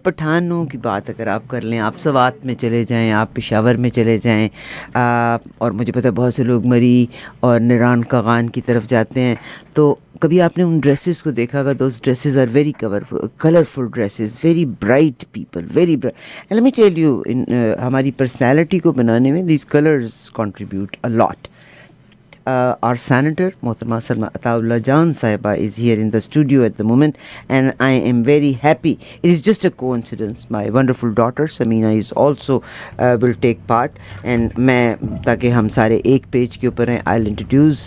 पठानों की बात अगर आप कर लें, आप सवात में चले जाएं, आप पेशावर में चले जाएं, और मुझे पता है बहुत से लोग मरी और निरान कागान की तरफ जाते हैं, तो कभी आपने उन ड्रेसेस को देखा होगा. Those dresses are very colourful dresses, very bright people, very bright. And let me tell you, in हमारी पर्सनैलिटी को बनाने में these colours contribute a lot. Our senator, Mohtarama Salma Ataullah Jan Sahiba, is here in the studio at the moment, and I am very happy. It is just a coincidence. My wonderful daughter Samina is also will take part, and मैं ताकि हम सारे एक page के ऊपर हैं, I'll introduce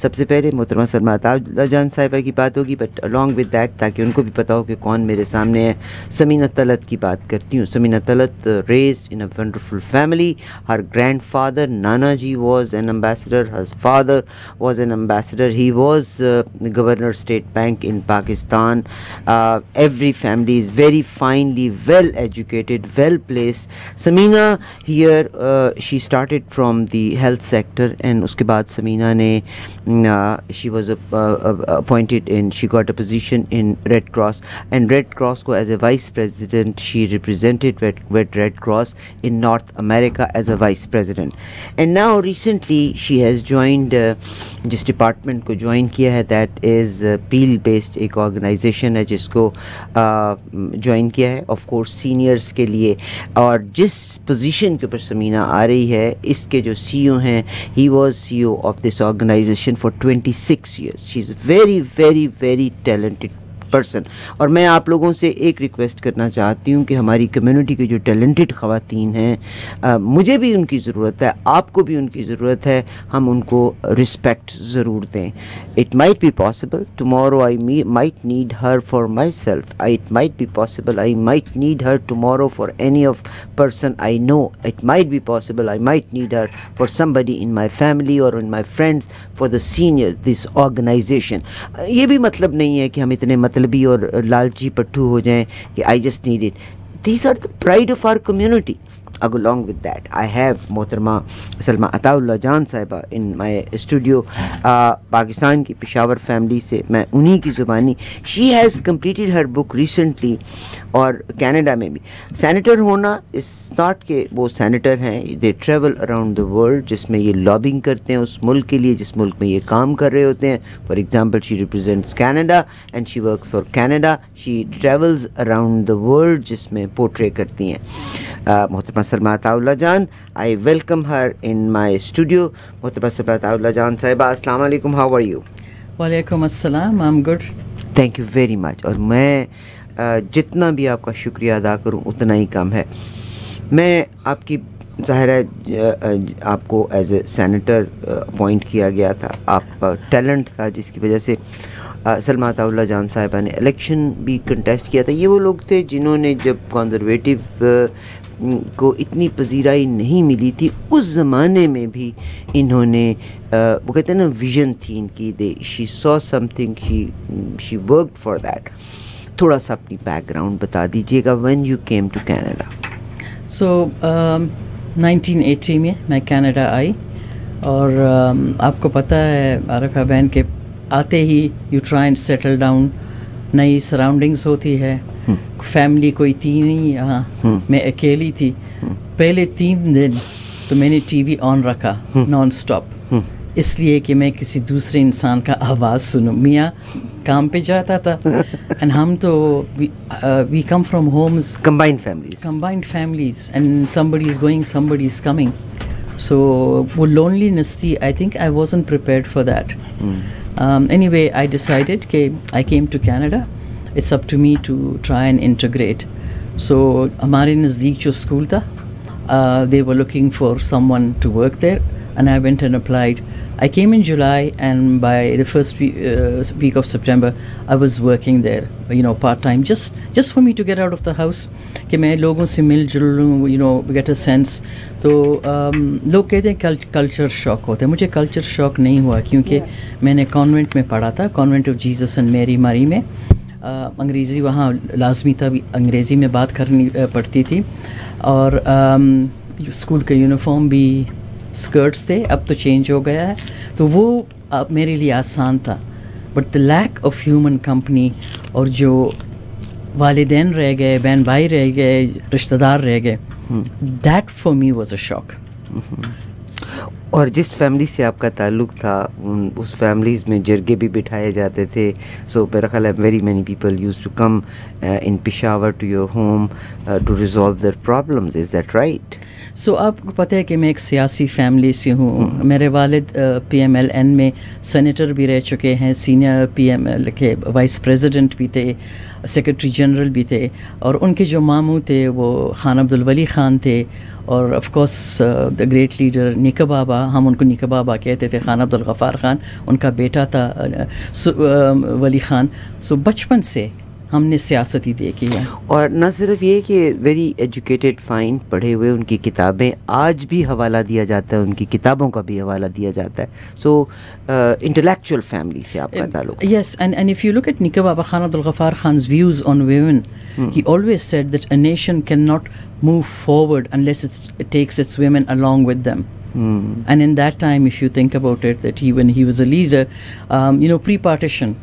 सबसे पहले Mohtarama Salma Ataullah Jan Sahiba की बात होगी, but along with that ताकि उनको भी पता हो कि कौन मेरे सामने है, समीना तलत की बात करती हूँ. Samina Talat raised in a wonderful family. Her grandfather Nana ji was an ambassador. Her father was an ambassador. He was Governor State Bank in Pakistan. Every family is very finely well educated, well placed. Samina here, she started from the health sector, and uske baad Samina ne she was appointed in, she got a position in Red Cross, and Red Cross ko as a vice president she represented Red Cross in North America as a vice president. And now recently she has joined जिस department को join किया है, that is peel based एक organisation है जिसको join किया है of course seniors के लिए. और जिस पोजीशन के ऊपर समीना आ रही है, इसके जो सीईओ हैं, he was CEO of this organization for 26 years. She is very very very talented person. और मैं आप लोगों से एक रिक्वेस्ट करना चाहती हूँ कि हमारी कम्युनिटी के जो टैलेंटेड ख़वातीन हैं, मुझे भी उनकी ज़रूरत है, आपको भी उनकी ज़रूरत है, हम उनको रिस्पेक्ट ज़रूर दें. It might be possible tomorrow I might need her for myself. It might be possible I might need her tomorrow for any of person I know. It might be possible I might need her for somebody in my family और in my friends, for the seniors this organisation. ये भी मतलब नहीं है कि हम इतने मतलबी और लालची पट्टू हो जाएं कि I just need it. These are the pride of our community. Along with that, I have Mohtarama Salma Ataullah Jan Sahiba in my studio. Pakistan की पेशावर फैमिली से मैं उन्हीं की ज़ुबानी. She has completed her book recently. और Canada में भी senator होना इस नॉट के वो सेनेटर हैं, they travel around the world, जिसमें ये लॉबिंग करते हैं उस मुल्क के लिए जिस मुल्क में ये काम कर रहे होते हैं. For example she represents Canada and she works for Canada. She travels around the world जिसमें पोर्ट्रे करती हैं. मोहतरमा सलमा अताउल्लाह जान, I welcome her in my studio. मोहतरमा सलमा अताउल्लाह जान साहिबा, अस्सलाम वालेकुम, हाउ आर यू? वालेकुम अस्सलाम, I am good, thank you very much. और मैं जितना भी आपका शुक्रिया अदा करूं उतना ही कम है. मैं आपकी ज़ाहिर है आपको एज ए सेनेटर अपॉइंट किया गया था. आप टैलेंट था जिसकी वजह से सलमा अताउल्लाह जान साहिबा ने इलेक्शन भी कंटेस्ट किया था. ये वो लोग थे जिन्होंने, जब कंजर्वेटिव को इतनी पजीराई नहीं मिली थी उस ज़माने में भी इन्होंने वो कहते हैं ना विजन थी इनकी. They she saw something, she worked for that. थोड़ा सा अपनी बैकग्राउंड बता दीजिएगा. When you came to Canada? So 1980 में मैं कनाडा आई. और आपको पता है आरिफा बहन के आते ही you try and settle down. नई सराउंडिंग्स होती है, फैमिली कोई थी नहीं यहाँ, मैं अकेली थी. पहले 3 दिन तो मैंने टीवी ऑन रखा नॉन स्टॉप, इसलिए कि मैं किसी दूसरे इंसान का आवाज़ सुनूं. मियाँ काम पे जाता था एंड हम तो we come from homes combined families and somebody is going, somebody is coming. So वो loneliness थी. I think I wasn't prepared for that. Anyway, I decided कि I came to Canada. It's up to me to try and integrate. So हमारे नज़दीक जो school था, they were looking for someone to work there, and I went and applied. I came in July, and by the first week of September, I was working there, you know, part time, just for me to get out of the house, कि मैं लोगों से मिल जुल लूँ, you know, get a sense. तो लोग कहते हैं कल्चर शॉक होता है. मुझे कल्चर शॉक नहीं हुआ क्योंकि मैंने कॉन्वेंट में पढ़ा था, convent of Jesus and Mary Murree में. अंग्रेज़ी वहाँ लाजमी था, अंग्रेज़ी में बात करनी पड़ती थी. और स्कूल का यूनिफॉर्म भी स्कर्ट्स थे, अब तो चेंज हो गया है, तो वो मेरे लिए आसान था. But the lack of human company और जो वालिदैन रह गए, बहन भाई रह गए, रिश्तेदार रह गए. That for me was a shock. और जिस फैमिली से आपका ताल्लुक़ था उस फैमिलीज़ में जरगे भी बिठाए जाते थे. सो मेरा ख्याल है very many people used to come in Peshawar to your home to resolve their problems. Is that right? So आपको पता है कि मैं एक सियासी फैमिली से हूँ. मेरे वालिद PMLN में सेनेटर भी रह चुके हैं, सीनियर PML के वाइस प्रेसिडेंट भी थे, सेक्रेटरी जनरल भी थे, और उनके जो मामू थे वो खान अब्दुल वली ख़ान थे, और of course the great leader निका बाबा, हम उनको निका बाबा कहते थे, खान अब्दुल गफ़ार ख़ान उनका बेटा था, वली ख़ान. सो बचपन से हमने सियासत ही देखी है. और न सिर्फ ये कि वेरी एजुकेटेड, फाइन पढ़े हुए, उनकी किताबें आज भी हवाला दिया जाता है, उनकी किताबों का भी हवाला दिया जाता है. सो इंटेलेक्चुअल फैमिली से आपका ताल्लुक. Yes, and if you look at Nika Baba Khan Abdul Ghaffar Khan's views on women, he always said that a nation cannot move forward unless it takes its women along with them. And in that time, if you think about it, that when he was a leader, pre-partition,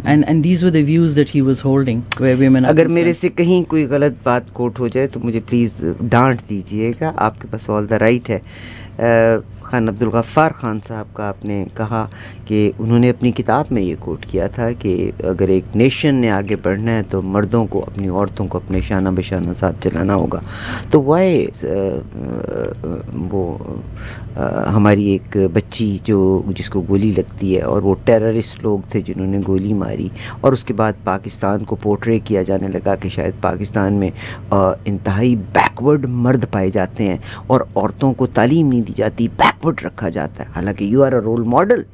and these were the views that he was holding, where women are अगर concerned. मेरे से कहीं कोई गलत बात coat हो जाए तो मुझे प्लीज़ डांट दीजिएगा, आपके पास ऑल द राइट है. खान अब्दुल गफ़ार ख़ान साहब का आपने कहा कि उन्होंने अपनी किताब में ये कोट किया था कि अगर एक नेशन ने आगे बढ़ना है तो मर्दों को अपनी औरतों को अपने शाना बेशाना साथ चलाना होगा. तो वाई वो हमारी एक बच्ची जिसको गोली लगती है और वो टेररिस्ट लोग थे जिन्होंने गोली मारी, और उसके बाद पाकिस्तान को पोर्ट्रे किया जाने लगा कि शायद पाकिस्तान में इंतहाई बैकवर्ड मर्द पाए जाते हैं और औरतों को तालीम नहीं दी जाती, बैकवर्ड रखा जाता है. हालांकि you are a role model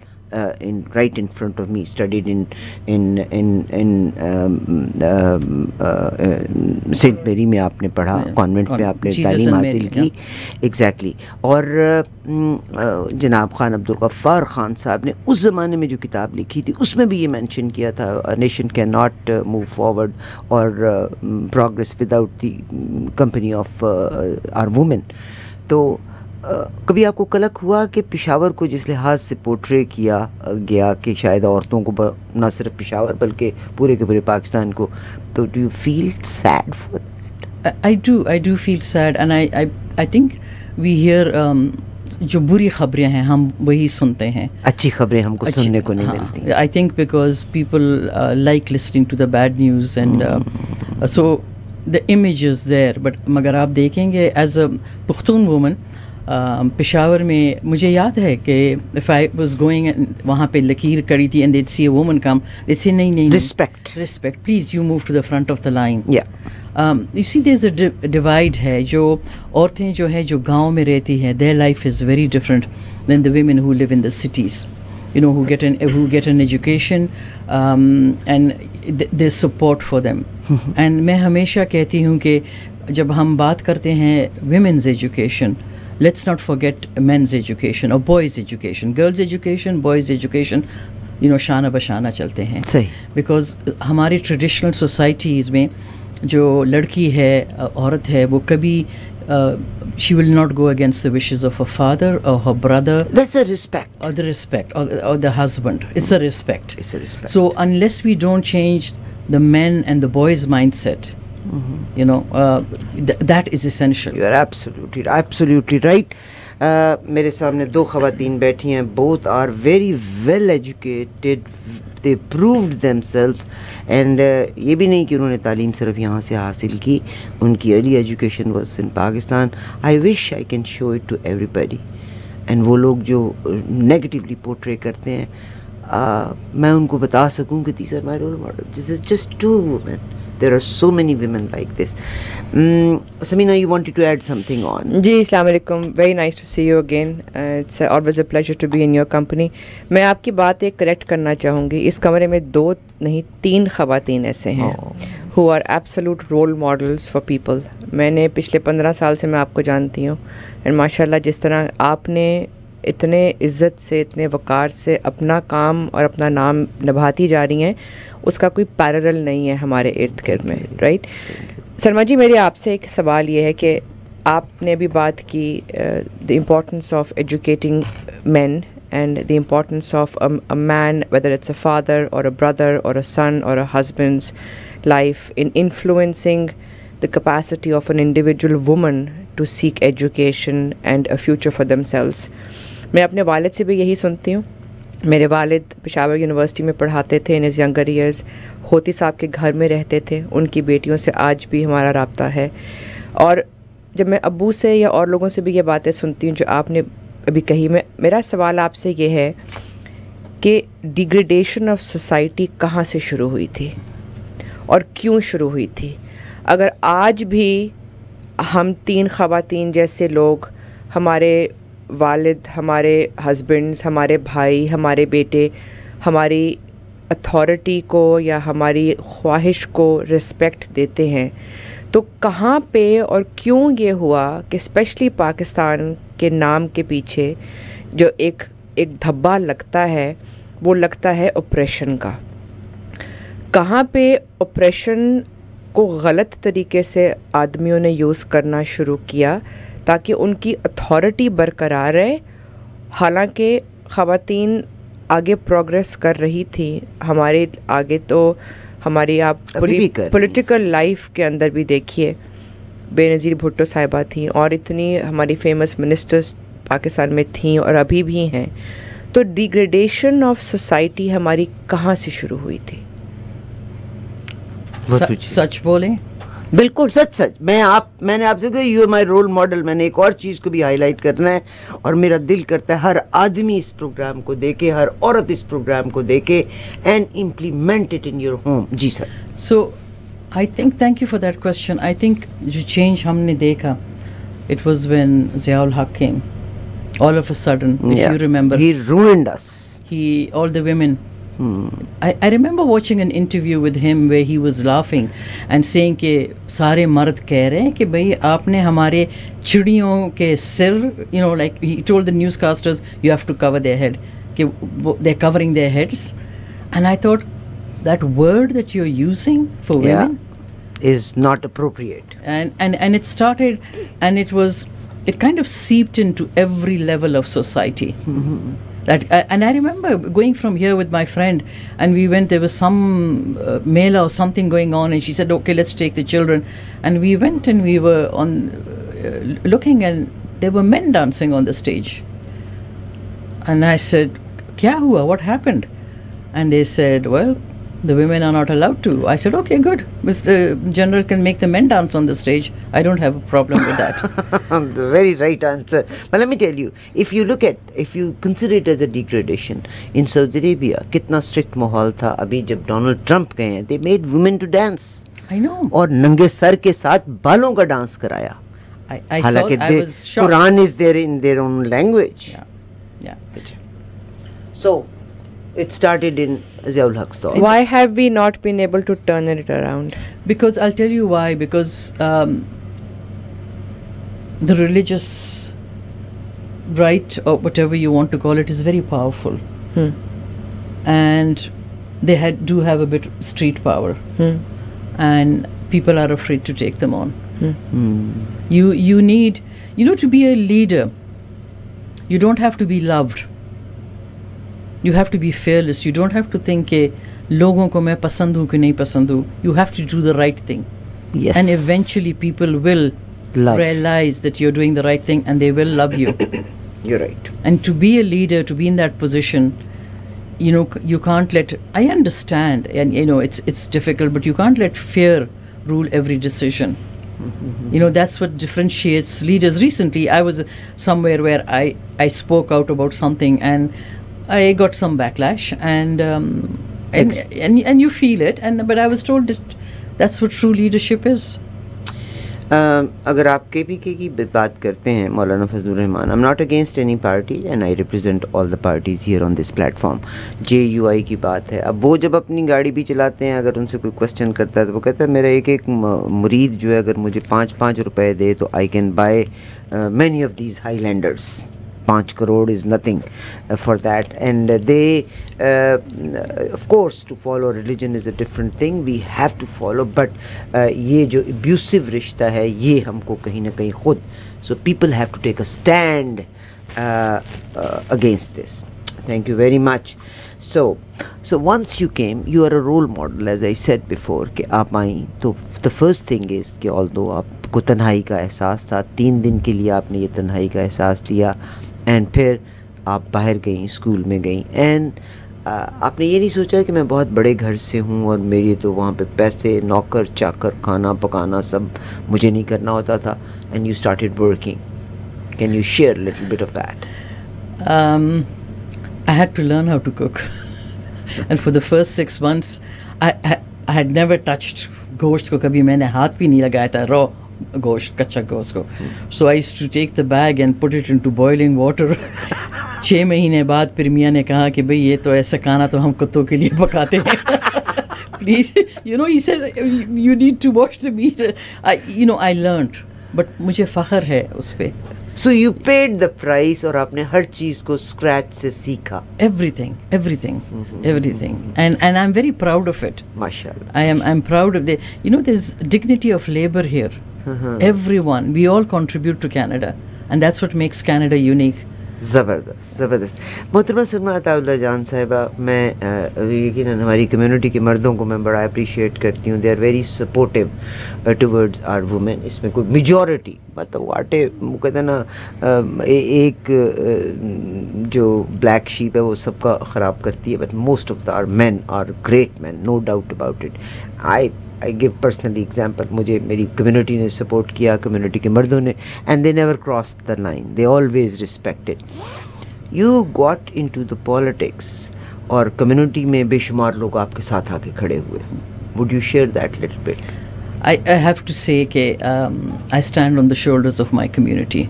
right in front of me, studied in saint Mary में आपने पढ़ा, कॉन्वेंट में आपने तालीम हासिल की. एग्जैक्टली. और जनाब खान अब्दुल गफ़ार ख़ान साहब ने उस ज़माने में जो किताब लिखी थी उसमें भी ये मेंशन किया था, nation can not move forward और progress without the company of our women. तो कभी आपको कलक हुआ कि पेशावर को जिस लिहाज से पोर्ट्रे किया गया कि शायद औरतों को न सिर्फ पेशावर बल्कि पूरे के पूरे पाकिस्तान को, तो do you feel sad for that? I do feel sad, and I think we hear जो बुरी खबरें हैं हम वही सुनते हैं, अच्छी खबरें हमको सुनने को नहीं मिलती. I think because people like listening to the bad news, and so the image is there. But मगर आप देखेंगे as a Pukhtun woman, Peshawar में मुझे याद है कि if I was going, वहाँ पे लकीर कड़ी थी, and they'd see a woman come, they'd say नहीं, respect, please you move to the front of the line. You see there's a divide है. जो औरतें जो है जो गांव में रहती हैं, their life is very different than the women who live in the cities, who get an education, and there's support for them. And मैं हमेशा कहती हूँ कि जब हम बात करते हैं women's education, let's not forget men's education or boys' education. Girls' education, boys' education, शाना बशाना चलते हैं. सही. Because हमारी traditional societies में जो लड़की है, औरत है, वो कभी she will not go against the wishes of her father or her brother. That's a respect. Or the respect, or the husband. It's a respect. It's a respect. So unless we don't change the men and the boys' mindset, that is essential. You are absolutely right. मेरे सामने दो ख़वातीन बैठी हैं. Both are very well educated. They proved themselves. And ये भी नहीं कि उन्होंने तालीम सिर्फ यहाँ से हासिल की. उनकी early education was in Pakistan. I wish I can show it to everybody. And वो लोग जो negatively portray करते हैं, मैं उनको बता सकूँ कि these are my role models. This is just two women. There are so many women like this. Samina, you wanted to add something on? जी, अस्सलाम वालेकुम. Very nice to see you again. It's always a pleasure to be in your company. मैं आपकी बात एक correct करना चाहूँगी. इस कमरे में 2 नहीं 3 ख़वातीन ऐसे हैं who are absolute role models for people. मैंने पिछले 15 साल से मैं आपको जानती हूँ, and माशाल्लाह जिस तरह आपने इतने इज़्ज़त से, इतने वक़ार से अपना काम और अपना नाम निभाती जा रही हैं, उसका कोई पैरेलल नहीं है हमारे इर्द गिर्द में. राइट सलमा जी, मेरे आपसे एक सवाल ये है कि आपने अभी बात की the importance of educating main and the importance of a man, whether it's a father or a brother or a son or a husband's life, in influencing the capacity of an individual woman to seek education and a future for themselves. मैं अपने वालिद से भी यही सुनती हूँ. मेरे वालिद पेशावर यूनिवर्सिटी में पढ़ाते थे. इन हिज यंगर ईयर्स होती साहब के घर में रहते थे. उनकी बेटियों से आज भी हमारा राब्ता है. और जब मैं अब्बू से या और लोगों से भी ये बातें सुनती हूँ जो आपने अभी कही, मेरा सवाल आपसे ये है कि डिग्रेडेशन ऑफ सोसाइटी कहाँ से शुरू हुई थी और क्यों शुरू हुई थी? अगर आज भी हम 3 ख़वातीन जैसे लोग, हमारे वालिद, हमारे हस्बैंड्स, हमारे भाई, हमारे बेटे, हमारी अथॉरिटी को या हमारी ख्वाहिश को रिस्पेक्ट देते हैं, तो कहाँ पे और क्यों ये हुआ कि स्पेशली पाकिस्तान के नाम के पीछे जो एक धब्बा लगता है, वो लगता है ऑपरेशन का. कहाँ पे ऑपरेशन को गलत तरीके से आदमियों ने यूज़ करना शुरू किया ताकि उनकी अथॉरिटी बरकरार रहे, हालांकि ख़वातीन आगे प्रोग्रेस कर रही थी. हमारे आगे तो हमारी आप पॉलिटिकल लाइफ के अंदर भी देखिए, बेनज़ीर भुट्टो साहिबा थी और इतनी हमारी फेमस मिनिस्टर्स पाकिस्तान में थी और अभी भी हैं. तो डिग्रेडेशन ऑफ सोसाइटी हमारी कहाँ से शुरू हुई थी? सच बोले, बिल्कुल सच. मैंने आपसे कहा you are my role model. मैंने एक और चीज़ को भी हाईलाइट करना है और मेरा दिल करता है हर आदमी इस प्रोग्राम को देखे, हर औरत इस प्रोग्राम को देखे and implement it in your home. जी sir. So I think, thank you for that question. I think जो चेंज हमने देखा, इट वाज व्हेन ज़ियाउल हक केम all of a sudden, if you remember. He ruined us. All the women. I remember watching an interview with him where he was laughing and saying कि सारे मर्द कह रहे हैं कि भाई आपने हमारे चिड़ियों के सिर, you know, like he told the newscasters, you have to cover their head, कि they're covering their heads. And I thought that word that you're using for women is not appropriate. And it started, and it kind of seeped into every level of society. And I remember going from here with my friend, and we went, there was some mela or something going on, and she said, okay, let's take the children. And we went and we were looking, and there were men dancing on the stage. And I said, kya hua, what happened? And they said, well, the women are not allowed to. I said, okay, good. If the general can make the men dance on the stage, I don't have a problem with that. The very right answer. But let me tell you, if you consider it as a degradation, in Saudi Arabia, kitna strict माहौल था. अभी जब Donald Trump गए हैं, they made women to dance. I know. और नंगे sir के साथ बालों का डांस कराया. हालांकि Quran is there in their own language. Yeah. So it started in Ziaul Haq's thought. Why have we not been able to turn it around? Because I'll tell you why. Because the religious right, or whatever you want to call it, is very powerful. And they do have a bit street power. And people are afraid to take them on. You need, to be a leader, you don't have to be loved. You have to be fearless. You don't have to think कि लोगों को मैं पसंद हूँ कि नहीं पसंद हूँ. You have to do the right thing. Yes. And eventually people will realize that you're doing the right thing, and they will love you. You're right. And to be a leader, to be in that position, you can't let, I understand, and it's difficult, but you can't let fear rule every decision. That's what differentiates leaders. Recently I was somewhere where I spoke out about something, and I got some backlash, and you feel it, but I was told that that's what true leadership is. अगर आप KPK की बात करते हैं, मौलाना Fazlur Rahman, I'm not against any party and I represent all the parties here on this platform. JUI की बात है. अब वो जब अपनी गाड़ी भी चलाते हैं, अगर उनसे कोई क्वेश्चन करता है तो वो कहता है मेरा एक मुरीद जो है अगर मुझे 5-5 रुपए दे तो I can buy many of these Highlanders. 5 crore is nothing for that, and they of course to follow religion is a different thing, we have to follow, but ये जो abusive रिश्ता है ये हमको कहीं ना कहीं खुद, so people have to take a stand against this. Thank you very much. So once you came, you are a role model, as I said before, कि आप आई तो the first thing is कि although आपको तन्हाई का एहसास था, 3 दिन के लिए आपने ये तन्हाई का एहसास लिया, and फिर आप बाहर गई, स्कूल में गई, and आपने ये नहीं सोचा कि मैं बहुत बड़े घर से हूँ और मेरी तो वहाँ पे पैसे, नौकर चाकर, खाना पकाना सब मुझे नहीं करना होता था, and you started working. Can you share a little bit of that? I had to learn how to cook. And for the first 6 months, I had never touched गोश्त को, कभी मैंने हाथ भी नहीं लगाया था, raw गोश्त, कच्चा गोश्त को. So I used to take the bag and put it into boiling water. 6 महीने बाद फिर मियाँ ने कहा कि भाई ये तो ऐसा खाना तो हम कुत्तों के लिए पकाते हैं. Please, he said, you need to wash the meat. I learned, but मुझे फ़ख्र है उस पे. So you paid the price और आपने हर चीज़ को scratch से सीखा. Everything. And I'm very proud of it. MashaAllah. I'm proud of there's dignity of labor here. Everyone, we all contribute to Canada, and that's what makes Canada unique. ज़बरदस्त. मोहतरमा सलमा अताउल्लाह जान साहिबा, मैं यकीनन हमारी कम्युनिटी के मर्दों को मैं बड़ा अप्रिशिएट करती हूँ. They are very supportive towards our women. इसमें कोई मेजॉरिटी मतलब वाटे वो कहते हैं ना, एक जो ब्लैक शीप है वो सबका ख़राब करती है, but most of the are man are great man, no doubt about it. I give personally example. मुझे मेरी कम्युनिटी ने सपोर्ट किया, कम्युनिटी के मर्दों ने, and they never cross the line, they always respected. You got into the politics और community में बेशुमार लोग आपके साथ आके खड़े हुए. Would you share that little bit? I have to say that I stand on the shoulders of my community,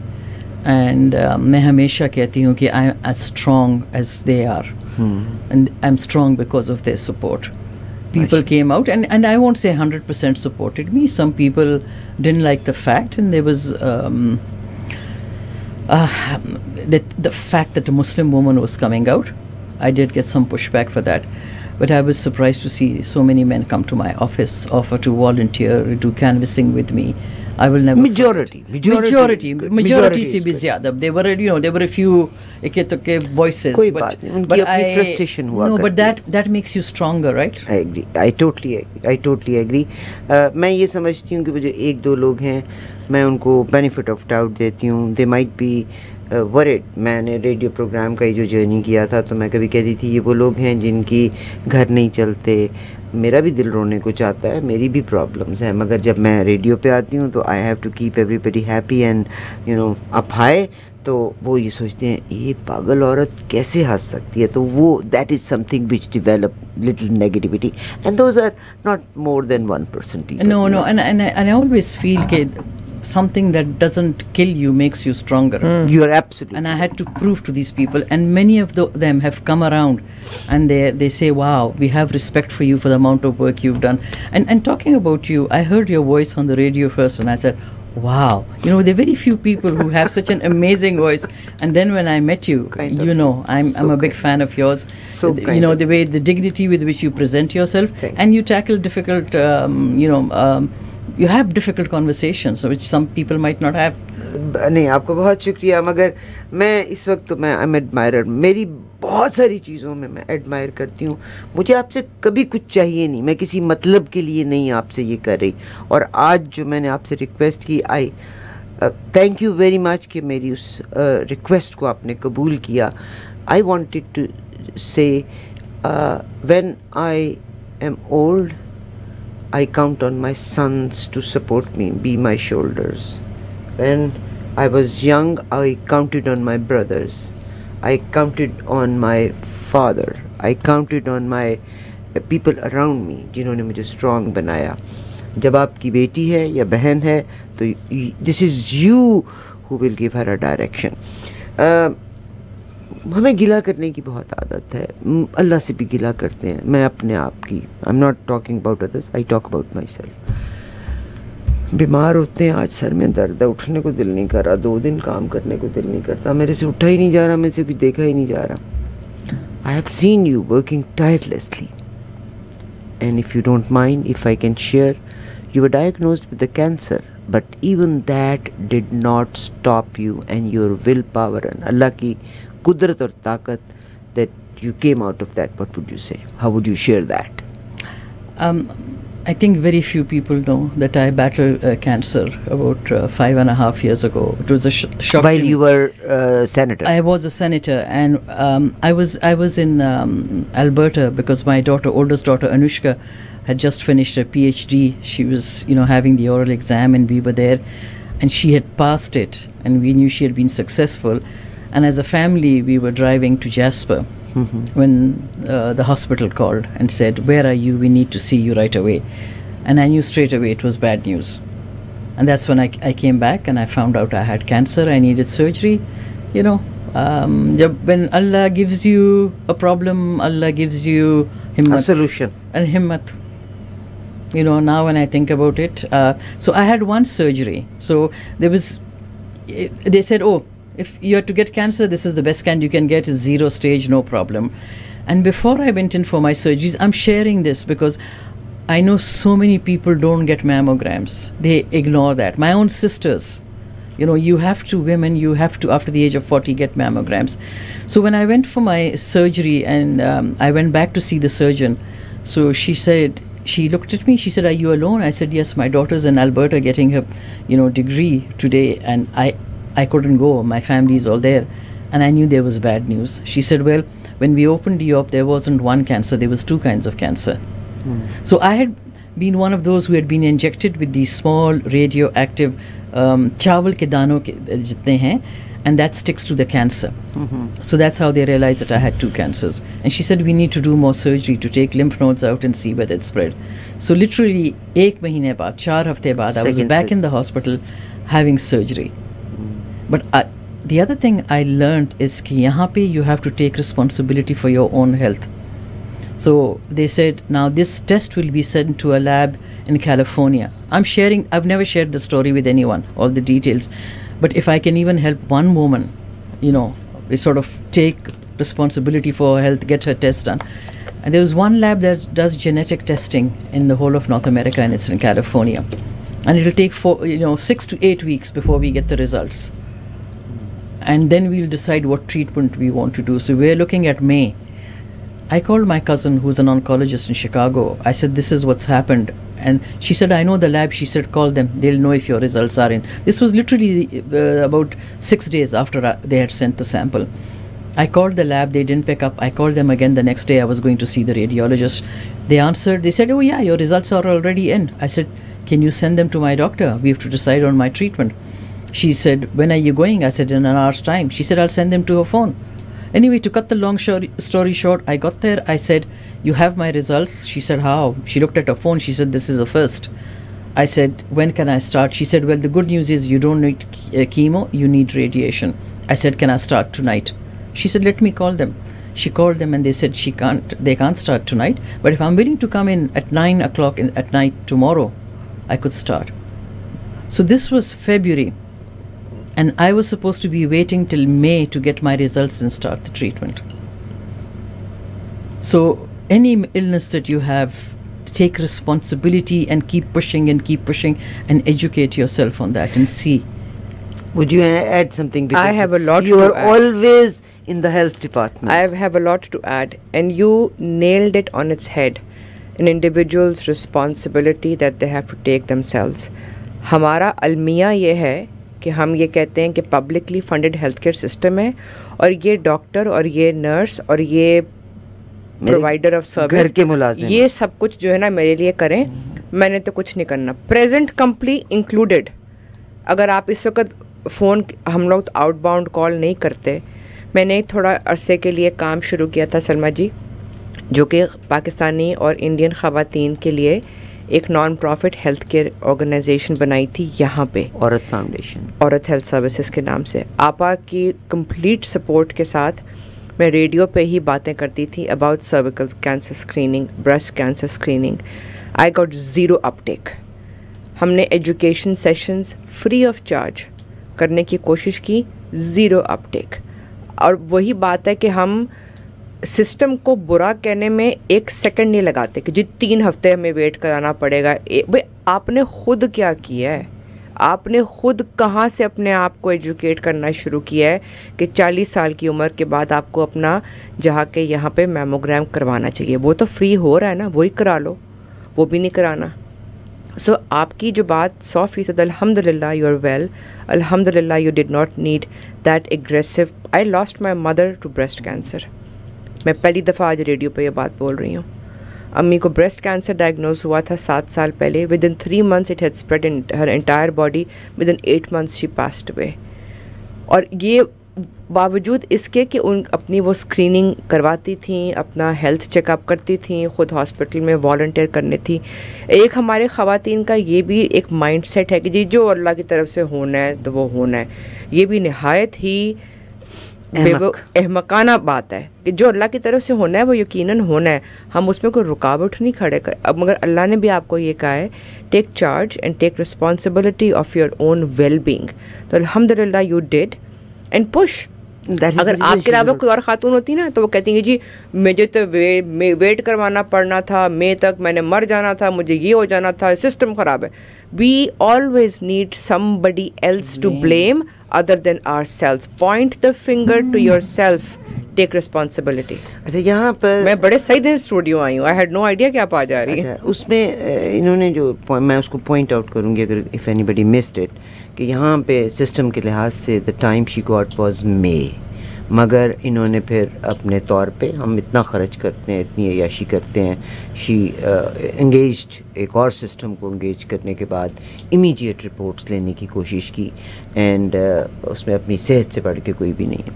and मैं हमेशा कहती हूँ कि I'm as strong as they are, and I'm strong because of their support. People came out, and I won't say 100% supported me. Some people didn't like the fact, and there was the fact that a Muslim woman was coming out. I did get some pushback for that. But I was surprised to see so many men come to my office, offer to volunteer, do canvassing with me. I will never majority से भी ज़्यादा. There were a few इक्के voices. कोई बात नहीं, उनकी अपनी frustration हुआ. No, but that makes you stronger, right? I agree. I totally agree. मैं ये समझती हूँ कि वो जो 1-2 लोग हैं, मैं उनको benefit of doubt देती हूँ. They might be worried. मैंने रेडियो प्रोग्राम का ही जो जर्नी किया था, तो मैं कभी कहती थी ये वो लोग हैं जिनकी घर नहीं चलते. मेरा भी दिल रोने को चाहता है, मेरी भी प्रॉब्लम्स हैं, मगर जब मैं रेडियो पे आती हूँ तो I have to keep everybody happy and up high. तो वो ये सोचते हैं ये पागल औरत कैसे हंस सकती है. तो वो that is something which develop little negativity, and those are not more than 1% people. No, and I always feel that something that doesn't kill you makes you stronger. You are absolutely. And I had to prove to these people, and many of them have come around, and they say, wow, we have respect for you for the amount of work you've done. And talking about you, I heard your voice on the radio first, and I said, wow, there are very few people who have such an amazing voice. And then when I met you, I'm a big fan of yours. So the way, the dignity with which you present yourself, and you tackle difficult, you have difficult conversations which some people might not have. नहीं, आपको बहुत शुक्रिया. मगर मैं इस वक्त तो मैं आई एम एडमायरर. मेरी बहुत सारी चीज़ों में मैं एडमायर करती हूँ. मुझे आपसे कभी कुछ चाहिए नहीं, मैं किसी मतलब के लिए नहीं आपसे ये कर रही. और आज जो मैंने आपसे रिक्वेस्ट की, आई थैंक यू वेरी मच कि मेरी उस रिक्वेस्ट को आपने कबूल किया. आई वॉन्टेड टू से when I am old, I count on my sons to support me, be my shoulders. When I was young, I counted on my brothers. I counted on my father. I counted on my people around me, जिन्होंने मुझे strong बनाया. जब आपकी बेटी है या बहन है, तो this is you who will give her a direction. हमें गिला करने की बहुत आदत है. अल्लाह से भी गिला करते हैं. मैं अपने आप की, I am not talking about others, I talk about my self. बीमार होते हैं, आज सर में दर्द है, उठने को दिल नहीं कर रहा, 2 दिन काम करने को दिल नहीं करता, मेरे से उठा ही नहीं जा रहा, मेरे से कुछ देखा ही नहीं जा रहा. I have seen you working tirelessly, and if you don't mind, if I can share, you were diagnosed with the cancer, but even that did not stop you and your will power. And अल्लाह की कुदरत और ताकत that you came out of that, what would you say? How would you share that? I think very few people know that I battled cancer about 5.5 years ago. It was a shock. While you were senator? I was a senator, and I was in Alberta because my oldest daughter Anushka, had just finished her PhD. She was, having the oral exam, and we were there, and she had passed it, and we knew she had been successful. And as a family, we were driving to Jasper when the hospital called and said, "Where are you? We need to see you right away." And I knew straight away it was bad news. And that's when I came back and I found out I had cancer. I needed surgery. When Allah gives you a problem, Allah gives you himmat. A solution. And himmat. Now when I think about it. So I had one surgery. So they said, "Oh, if you are to get cancer, this is the best kind you can get, is 0 stage, no problem." And before I went in for my surgeries, I'm sharing this because I know so many people don't get mammograms. They ignore that. My own sisters, you have to, after the age of 40, get mammograms. So when I went for my surgery and I went back to see the surgeon, so she looked at me, she said, "Are you alone?" I said, "Yes, my daughter's in Alberta getting her, degree today, and I couldn't go. My family is all there." And I knew there was bad news. She said, "Well, when we opened you up, there wasn't one cancer, there was 2 kinds of cancer." So I had been one of those who had been injected with these small radioactive chawal ke dano ke jitne hain, and that sticks to the cancer. So that's how they realized that I had 2 cancers. And she said, "We need to do more surgery to take lymph nodes out and see whether it's spread." So literally 1 mahine baad, 4 hafte baad, I was back in the hospital having surgery. But the other thing I learned is ki yahan pe you have to take responsibility for your own health. So they said, now this test will be sent to a lab in California. I've never shared the story with anyone, all the details. But if I can even help one woman, sort of take responsibility for her health, get her test done. And there was one lab that does genetic testing in the whole of North America, and it's in California. And it'll take 6 to 8 weeks before we get the results. And then we'll decide what treatment we want to do. So we're looking at May. I called my cousin, who's an oncologist in Chicago. I said, "This is what's happened." And she said, "I know the lab." She said, "Call them. They'll know if your results are in." This was literally about 6 days after they had sent the sample. I called the lab. They didn't pick up. I called them again the next day. I was going to see the radiologist. They answered. They said, "Oh, yeah, your results are already in." I said, "Can you send them to my doctor? We have to decide on my treatment." She said, "When are you going?" I said, "In an hour's time." She said, "I'll send them to her phone." Anyway, to cut the long story short, I got there. I said, "You have my results?" She said, "How?" She looked at her phone. She said, "This is a first." I said, "When can I start?" She said, "Well, the good news is you don't need chemo, you need radiation." I said, "Can I start tonight?" She said, "Let me call them." She called them and they said they can't start tonight, but if I'm willing to come in at 9 o'clock at night tomorrow, I could start. So this was February. And I was supposed to be waiting till May to get my results and start the treatment. So any illness that you have, take responsibility and keep pushing and educate yourself on that and see. Would you add something? Because I have a lot to add. You are always in the health department. I have a lot to add. And you nailed it on its head. An individual's responsibility that they have to take themselves. हमारा अलमिया ये है कि हम ये कहते हैं कि publicly funded health care system है और ये डॉक्टर और ये नर्स और ये प्रोवाइडर ऑफ सर्विस, घर के मुलाजिम, ये सब कुछ जो है ना मेरे लिए करें, मैंने तो कुछ नहीं करना, प्रेजेंट कंपनी इंक्लूडेड। अगर आप इस वक्त फ़ोन, हम लोग तो आउटबाउंड कॉल नहीं करते। मैंने थोड़ा अरसे के लिए काम शुरू किया था सलमा जी, जो कि पाकिस्तानी और इंडियन ख़वातीन के लिए एक non profit health care organization बनाई थी यहाँ पे, औरत फाउंडेशन, औरत हेल्थ सर्विसेज के नाम से। आपा की कंप्लीट सपोर्ट के साथ मैं रेडियो पे ही बातें करती थी about cervical cancer screening, breast cancer screening. I got zero uptake. हमने education sessions free of charge करने की कोशिश की, ज़ीरो अपटेक। और वही बात है कि हम सिस्टम को बुरा कहने में 1 सेकंड नहीं लगाते कि जी 3 हफ्ते हमें वेट कराना पड़ेगा। भाई आपने खुद क्या किया है? आपने खुद कहाँ से अपने आप को एजुकेट करना शुरू किया है कि 40 साल की उम्र के बाद आपको अपना जहाँ के यहाँ पे मैमोग्राम करवाना चाहिए? वो तो फ्री हो रहा है ना, वही करा लो, वो भी नहीं कराना। सो आपकी जो बात 100% अल्हम्दुलिल्लाह यू आर वेल, अल्हम्दुलिल्लाह you did not need that aggressive. I lost my mother to breast cancer. मैं पहली दफ़ा आज रेडियो पे ये बात बोल रही हूँ। अम्मी को ब्रेस्ट कैंसर डायग्नोज हुआ था 7 साल पहले। With in 3 months it had spread in her entire body. With in 8 months she passed away. और ये बावजूद इसके कि उन अपनी वो स्क्रीनिंग करवाती थी, अपना हेल्थ चेकअप करती थी, ख़ुद हॉस्पिटल में वॉलंटियर करने थी। एक हमारे ख़वातीन का ये भी एक माइंडसेट है कि जी जो अल्लाह की तरफ से होना है तो वो होना है। ये भी नहायत ही अहमकाना बात है कि जो अल्लाह की तरफ से होना है वो यकीनन होना है, हम उसमें कोई रुकावट नहीं खड़े कर। अब मगर अल्लाह ने भी आपको ये कहा है take charge and take responsibility of your own well being. तो अल्हम्दुलिल्लाह यू डिड एंड पुश। अगर आपके अलावा कोई और खातून होती ना तो वो कहती हैं जी मुझे तो वेट करवाना पड़ना था, मई तक मैंने मर जाना था, मुझे ये हो जाना था, सिस्टम ख़राब है। We always need somebody else to blame other than ourselves. Point the finger to yourself, take responsibility. अच्छा, यहाँ पर मैं बड़े सही दिन स्टूडियो आई हूँ। आई हैड नो आइडिया कि आप आ जा रही है। उसमें इन्होंने जो मैं उसको पॉइंट आउट करूँगी अगर इफ़ एनीबडी मिस्ड इट, कि यहाँ पे सिस्टम के लिहाज से the time she got was May, मगर इन्होंने फिर अपने तौर पे हम इतना ख़र्च करते हैं, इतनी अयाशी करते हैं, शी एंगेज्ड एक और सिस्टम को एंगेज करने के बाद इमीडिएट रिपोर्ट्स लेने की कोशिश की एंड उसमें अपनी सेहत से बढ़ के कोई भी नहीं है।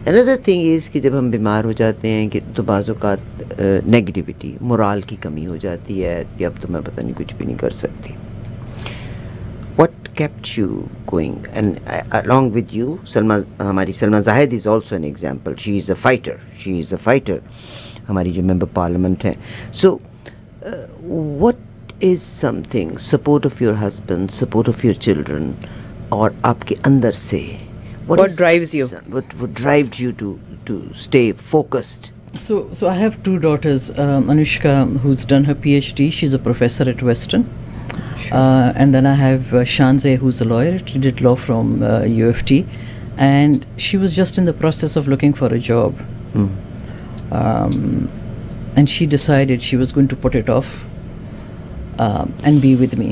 अनदर थिंग इज़ कि जब हम बीमार हो जाते हैं कि तो बाज़-औक़ात नेगेटिविटी, मोराल की कमी हो जाती है कि अब तो मैं पता नहीं कुछ भी नहीं कर सकती। What kept you going? And along with you, हमारी Salma Zahid is also an example. She is a fighter. She is a fighter. हमारी जो member parliament हैं. So, what is something, support of your husband, support of your children, और आपके अंदर से what drives you? What drives you to stay focused? So I have 2 daughters. Anushka, who's done her PhD, she's a professor at Western. And then I have Shanze, who's a lawyer. She did law from UFT, and she was just in the process of looking for a job. And she decided she was going to put it off and be with me.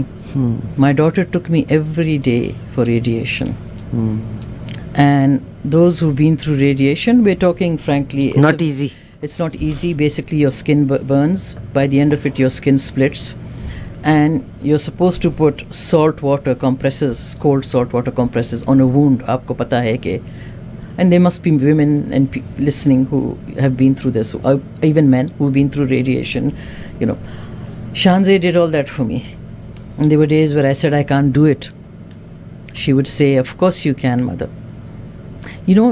My daughter took me every day for radiation. And those who've been through radiation, we're talking frankly, not easy. It's not easy. Basically, your skin burns. By the end of it, your skin splits. And you're supposed to put salt water compresses, cold salt water compresses on a wound. आपको पता है कि, and there must be women and listening who have been through this, even men who've been through radiation. You know, Shanze did all that for me. And there were days where I said I can't do it. She would say, "Of course you can, mother." You know,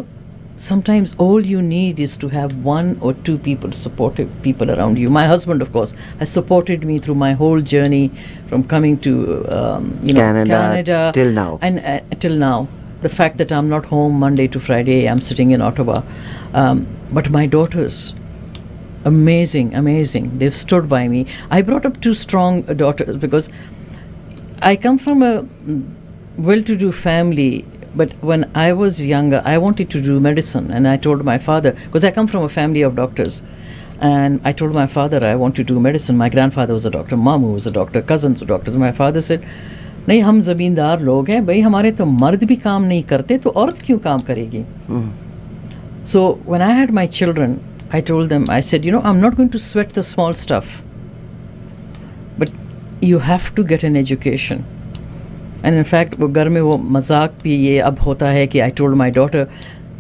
sometimes all you need is to have 1 or 2 people, supportive people around you. My husband, of course, has supported me through my whole journey from coming to Canada till now. And till now, the fact that I'm not home Monday to Friday, I'm sitting in Ottawa. But my daughters, amazing. They've stood by me. I brought up 2 strong daughters because I come from a well-to-do family. But when I was younger, I wanted to do medicine, and I told my father, because I come from a family of doctors, and I told my father I want to do medicine. My grandfather was a doctor, Mamu was a doctor, cousins were doctors. My father said, नहीं हम ज़मींदार लोग हैं भाई, हमारे तो मर्द भी काम नहीं करते तो औरत क्यों काम करेगी? So when I had my children, I told them, I said, you know, I'm not going to sweat the small stuff, but you have to get an education. And in fact, वो घर में वो मजाक भी ये अब होता है कि I told my daughter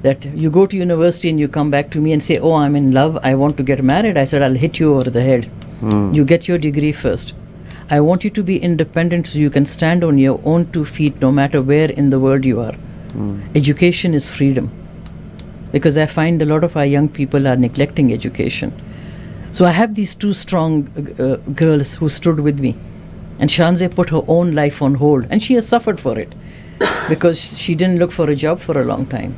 that you go to university and you come back to me and say, oh, I'm in love, I want to get married. I said, I'll hit you over the head. You get your degree first. I want you to be independent so you can stand on your own 2 feet no matter where in the world you are. Education is freedom. Because I find a lot of our young people are neglecting education. So I have these 2 strong girls who stood with me. And Shanze put her own life on hold, and she has suffered for it because she didn't look for a job for a long time.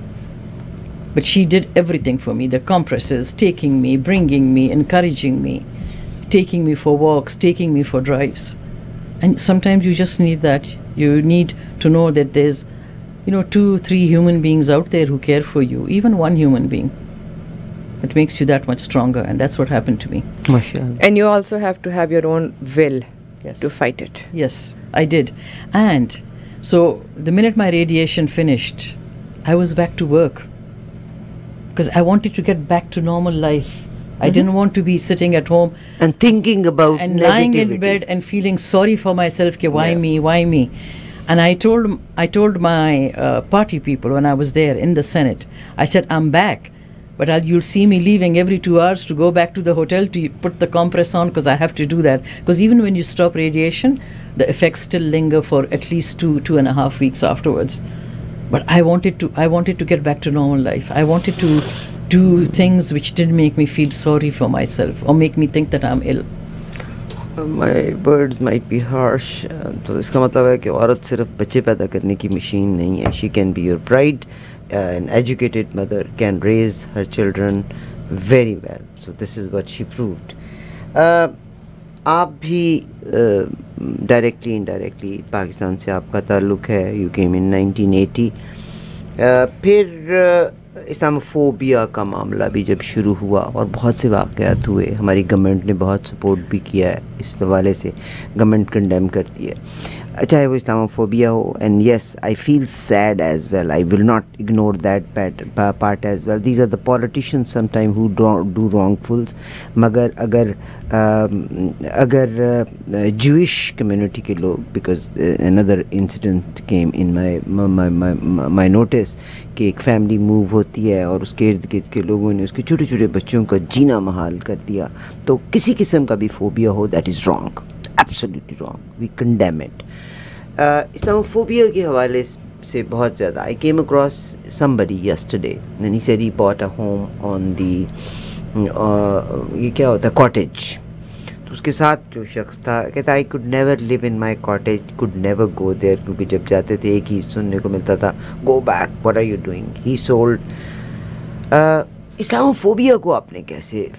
But she did everything for me, the compresses, taking me, bringing me, encouraging me, taking me for walks, taking me for drives. And sometimes you just need that. You need to know that there's, 2-3 human beings out there who care for you, even one human being. It makes you that much stronger, and that's what happened to me. MashaAllah. And you also have to have your own will to fight it. Yes, I did. And so the minute my radiation finished, I was back to work because I wanted to get back to normal life. I didn't want to be sitting at home and thinking about and lying in bed and feeling sorry for myself. Why me? And I told my party people when I was there in the Senate, I said, I'm back, but you'll see me leaving every 2 hours to go back to the hotel to put the compress on, because I have to do that. Because even when you stop radiation, the effects still linger for at least 2.5 weeks afterwards. But I wanted to get back to normal life. I wanted to do things which didn't make me feel sorry for myself or make me think that I'm ill. My words might be harsh. तो इसका मतलब है कि औरत सिर्फ बच्चे पैदा करने की मशीन नहीं है. She can be your bride. An educated mother can raise her children very well. So this is what she proved. आप भी डायरेक्टली इनडायरेक्टली पाकिस्तान से आपका ताल्लुक़ है. You came in 1980. फिर इस्लामोफोबिया का मामला भी जब शुरू हुआ और बहुत से वाक़यात हुए, हमारी गवर्नमेंट ने बहुत सपोर्ट भी किया है इस हवाले से. गवर्नमेंट कंडेम करती है चाहे वो इस्लामोफोबिया हो. And yes, I feel sad as well. I will not ignore that part as well. These are the politicians sometime who do wrongfuls. मगर अगर जूइश कम्युनिटी के लोग, because another incident came in my notice कि एक family move होती है और उसके इर्द गिर्द के लोगों ने उसके छोटे छोटे बच्चों का जीना महाल कर दिया. तो किसी किस्म का भी फोबिया हो, that is wrong, absolutely wrong. We condemn it. Islamophobia के हवाले से बहुत ज़्यादा. I came across somebody yesterday and he said he bought a home on the ये क्या होता है, कॉटेज. तो उसके साथ जो शख्स था कहता I could never live in my cottage, could never go there, क्योंकि जब जाते थे एक ही सुनने को मिलता था, go back, what are you doing. He sold. Islamophobia को आपने कैसे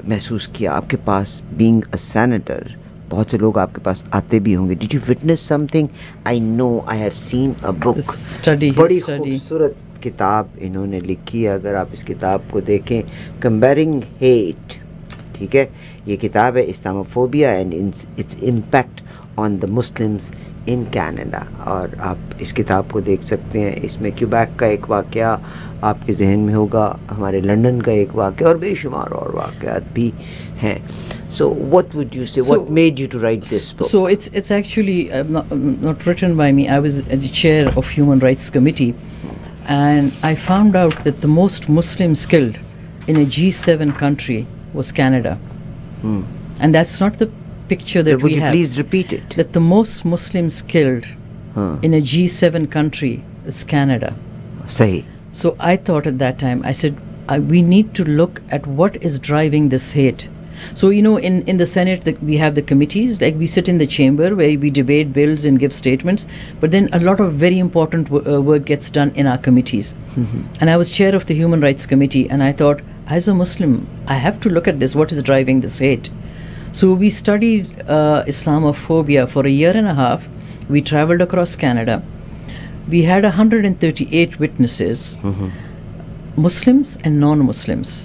महसूस किया आपके पास बीइंग अ सेनेटर? बहुत से लोग आपके पास आते भी होंगे. Did you witness something? I know, I have seen a book. बड़ी खूबसूरत किताब इन्होंने लिखी है. अगर आप इस किताब को देखें, कंपेयरिंग हेट, ठीक है, ये किताब है Islamophobia and its impact on the Muslims in Canada. और आप इस किताब को देख सकते हैं. इसमें क्यूबैक का एक वाक़या आपके जहन में होगा, हमारे लंदन का एक वाक़या और बेशुमार और वाक़यात भी हैं. So what would you say? What made you to write this book? So it's actually not written by me. I was the chair of Human Rights Committee, and I found out that the most Muslims killed in a G7 country was Canada. And that's not the picture that we have. Would you please repeat it? That the most Muslims killed in a G7 country is Canada. Sahi. So I thought at that time, I said, we need to look at what is driving this hate. So, in the Senate, we have the committees, like we sit in the chamber where we debate bills and give statements, but then a lot of very important work gets done in our committees. And I was chair of the Human Rights Committee, and I thought, as a Muslim, I have to look at this, what is driving this hate. So we studied Islamophobia for a year and a half. We traveled across Canada. We had 138 witnesses, Muslims and non-Muslims.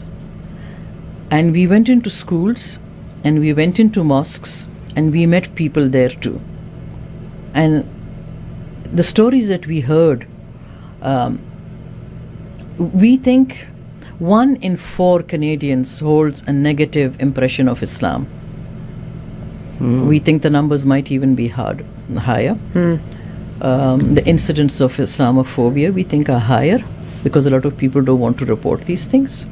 And we went into schools, and we went into mosques, and we met people there too. And the stories that we heard, we think 1 in 4 Canadians holds a negative impression of Islam. We think the numbers might even be higher. The incidents of Islamophobia, we think, are higher because a lot of people don't want to report these things.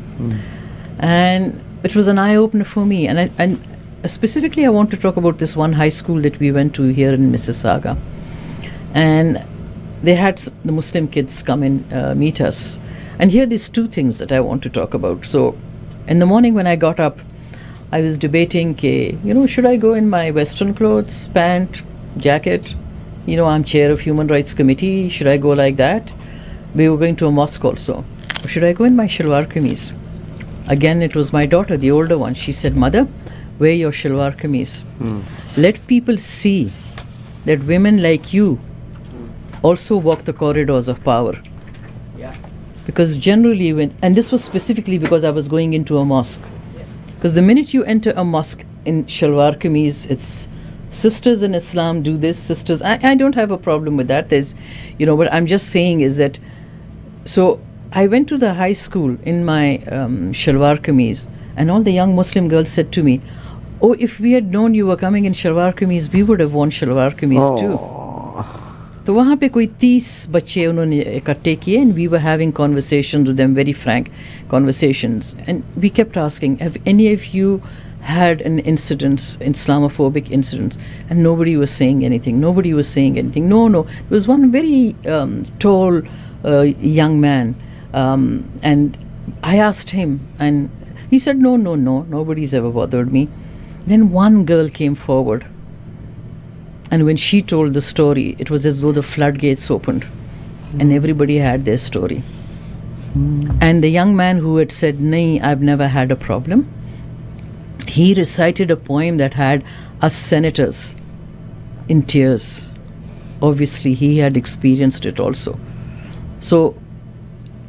And it was an eye-opener for me. And specifically, I want to talk about this one high school that we went to here in Mississauga. And they had the Muslim kids come and meet us. And here there's 2 things that I want to talk about. So in the morning when I got up, I was debating, should I go in my Western clothes, pant, jacket? I'm chair of Human Rights Committee. Should I go like that? We were going to a mosque also. Or should I go in my shalwar kameez? Again, it was my daughter, the older one. She said, Mother, wear your shalwar kameez. Let people see that women like you also walk the corridors of power. Because generally, and this was specifically because I was going into a mosque. Because the minute you enter a mosque in Shalwar Kameez, it's sisters in Islam do this, sisters. I don't have a problem with that. There's, what I'm just saying is that, so I went to the high school in my Shalwar Kameez, and all the young Muslim girls said to me, oh, if we had known you were coming in Shalwar Kameez, we would have worn Shalwar Kameez too. तो वहाँ पे कोई 30 बच्चे उन्होंने इकट्ठे किए, and we were having conversations with them, very frank conversations, and we kept asking, have any of you had an incident, Islamophobic incidents? And nobody was saying anything. No, there was one very tall young man, and I asked him, and he said, no, nobody's ever bothered me. Then one girl came forward, and when she told the story, it was as though the floodgates opened, and everybody had their story. And the young man who had said, "Nahi, I've never had a problem," he recited a poem that had us senators in tears. Obviously, he had experienced it also. So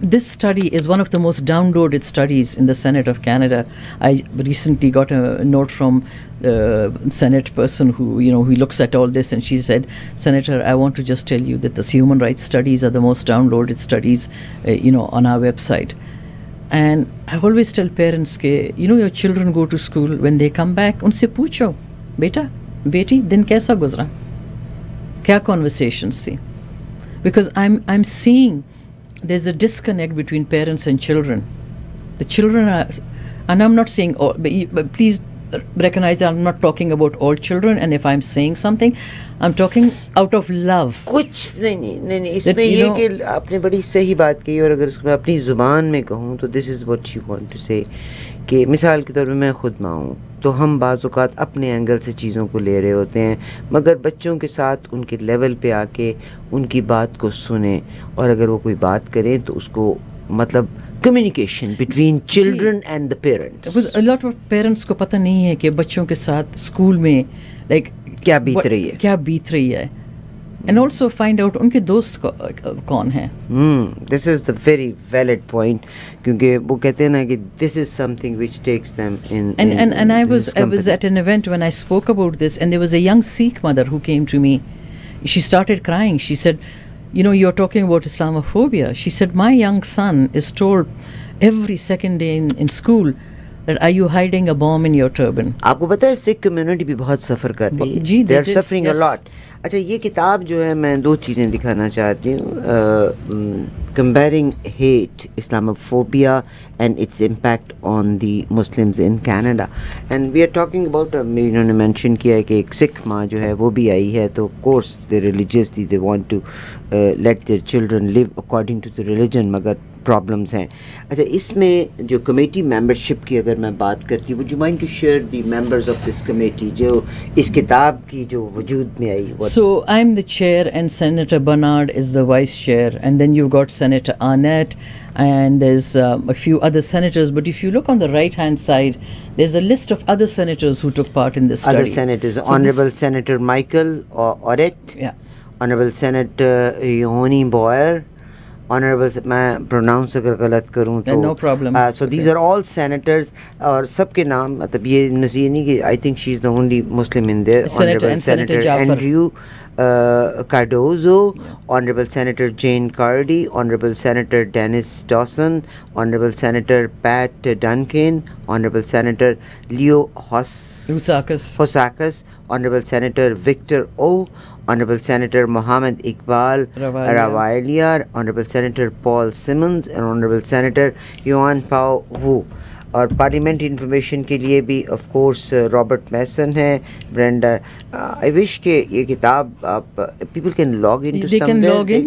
this study is one of the most downloaded studies in the Senate of Canada. I recently got a note from the Senate person who looks at all this, and she said, "Senator, I want to just tell you that the human rights studies are the most downloaded studies, on our website." And I always tell parents, your children go to school, when they come back, unse पूछो, बेटा, बेटी, दिन कैसा गुजरा? क्या conversations थी? Because I'm seeing there's a disconnect between parents and children. The children are, and I'm not saying all, but please recognize that I'm not talking about all children, and if I'm saying something, I'm talking out of love. कुछ नहीं इसमें ये कि आपने बड़ी सही बात कही, और अगर उसको मैं अपनी ज़ुबान में कहूँ तो this is what you want to say, कि मिसाल के तौर पे मैं खुद माँ हूँ, तो हम बाज़ औक़ात अपने एंगल से चीज़ों को ले रहे होते हैं, मगर बच्चों के साथ उनके लेवल पे आके उनकी बात को सुने, और अगर वो कोई बात करें तो उसको मतलब communication between children and the parents. Because a lot of parents को पता नहीं है कि बच्चों के साथ स्कूल में क्या बीत रही है, and also find out उनके दोस्त कौन हैं. This is the very valid point, क्योंकि वो कहते हैं ना कि this is something which takes them in. And I was at an event when I spoke about this, and there was a young Sikh mother who came to me. She started crying. She said, you're talking about Islamophobia. She said, my young son is told every second day in school that, are you hiding a bomb in your turban? आपको पता है Sikh community भी बहुत सफ़र कर रही है. They are suffering a lot. अच्छा, ये किताब जो है, मैं दो चीज़ें दिखाना चाहती हूँ. Comparing hate, Islamophobia and its impact on the Muslims in Canada. And we are talking about, इन्होंने mention किया है कि एक सिख माँ जो है वो भी आई है, तो of course they religiously they want to let their children live according to the religion, मगर प्रॉब्लम्स हैं. अच्छा, इसमें जो कमेटी मेंबरशिप की अगर मैं बात करती हूँ, would you mind to share the members of this committee जो इस किताब की जो वजूद में आई? So I'm the chair, and Senator Bernard is the vice chair, and then you've got Senator Arnett, and there's a few other senators. But if you look on the right hand side, there's a list of other senators who took part in this study. Other senators, so Honorable Senator Michael Orett, Honorable Senator Yoni Boyer, Honorable, मैं pronounce अगर गलत करूँ तो no problem. So these are all senators, और सबके नाम, मतलब ये नज़ीर नहीं कि I think she's the only Muslim in there. Honorable Senator Andrew Cardozo, Honorable Senator Jane Cardy, Honorable Senator Dennis Dawson, Honorable Senator Pat Duncan, Honorable Senator Leo Hosakis, Honorable Senator Victor O, Honorable Senator Mohammed Iqbal Rawaliya, Honorable Senator Paul Simmons, and Honorable Senator Yuan Pao Wu. और parliament information के लिए भी of course Robert मैसन है, Brenda. I wish के ये किताब आप people can log into they somewhere. Can log in,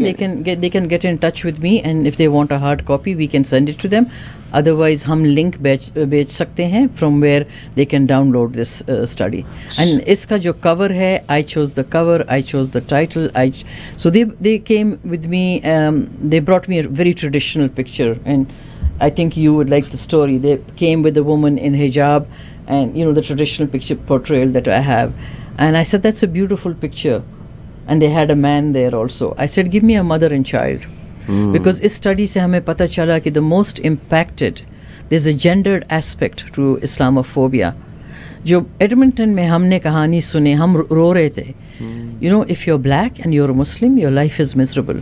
they can get in touch with me, and if they want a hard copy we can send it to them. Otherwise हम link भेज सकते हैं from where they can download this study. And इसका जो cover है, I chose the cover, I chose the title, so they came with me, they brought me a very traditional picture, and I think you would like the story. They came with a woman in hijab, and the traditional picture portrayal that I have, and I said, that's a beautiful picture. and they had a man there also. I said, give me a mother and child. Because इस study से हमें पता चला कि the most impacted, there's a gendered aspect to Islamophobia. जो Edmonton में हमने कहानी सुने, हम रो रहे थे. You know, if you're black and you're a Muslim, your life is miserable.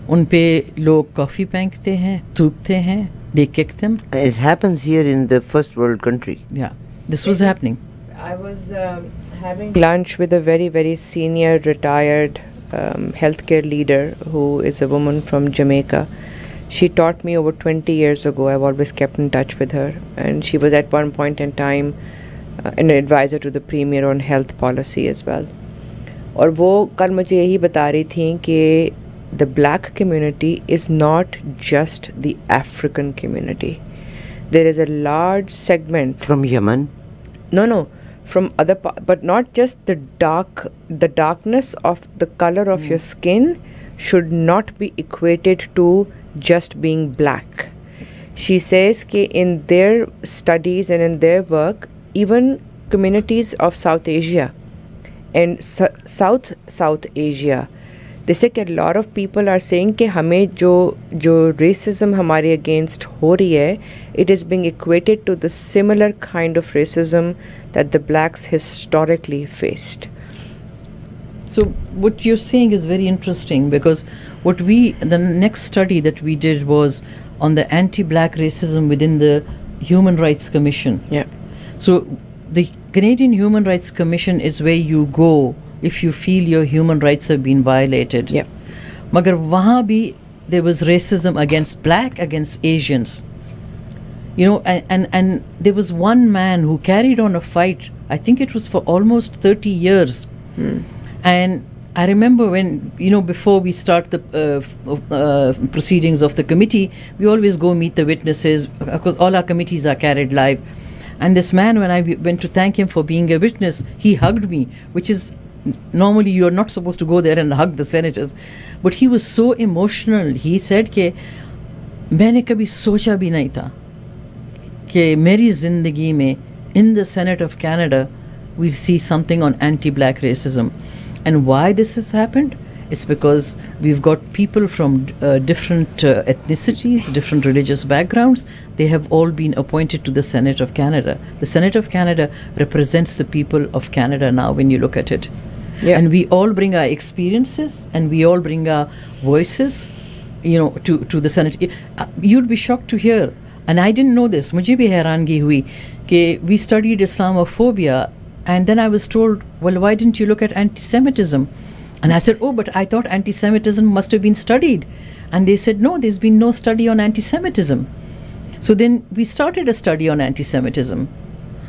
उन पे लोग कॉफ़ी फेंकते हैं, थूकते हैं, they kick them. It happens here in the first world country. Yeah, this was happening. I was having lunch with a very, very senior retired healthcare leader who is a woman from Jamaica. She taught me over 20 years ago. I've always kept in touch with her. And she was at one point in time an advisor to the Premier on health policy as well. और वो कल मुझे यही बता रही थी कि the black community is not just the African community. There is a large segment From Yemen? No, from other but not just the darkness of the color of your skin should not be equated to just being black. She says कि in their studies and in their work, even communities of South Asia and South Asia, they say कि a lot of people are saying कि हमें जो racism हमारे against हो रही है, it is being equated to the similar kind of racism that the blacks historically faced. So what you're saying is very interesting, because the next study that we did was on the anti-black racism within the Human Rights Commission. Yeah. So the Canadian Human Rights Commission is where you go if you feel your human rights have been violated. Yeah. Magar wahan bhi there was racism against black, against Asians. You know, and there was one man who carried on a fight, I think it was for almost 30 years. And I remember when, you know, before we start the proceedings of the committee, we always go meet the witnesses, because all our committees are carried live. And this man, when I went to thank him for being a witness, he hugged me, which is normally you're not supposed to go there and hug the senators. But he was so emotional. He said कि मैंने कभी सोचा भी नहीं था कि मेरी ज़िंदगी में in the Senate of Canada we see something on anti-black racism. And why this has happened? It's because we've got people from different ethnicities, different religious backgrounds. They have all been appointed to the Senate of Canada. The Senate of Canada represents the people of Canada now when you look at it. Yeah. And we all bring our experiences and we all bring our voices, you know, to the Senate. You'd be shocked to hear, and I didn't know this, मुझे भी हैरानगी हुई कि we studied Islamophobia, and then I was told, well, why didn't you look at anti-Semitism? And I said, oh, but I thought anti-Semitism must have been studied. And they said, no, there's been no study on anti-Semitism. So then we started a study on anti-Semitism.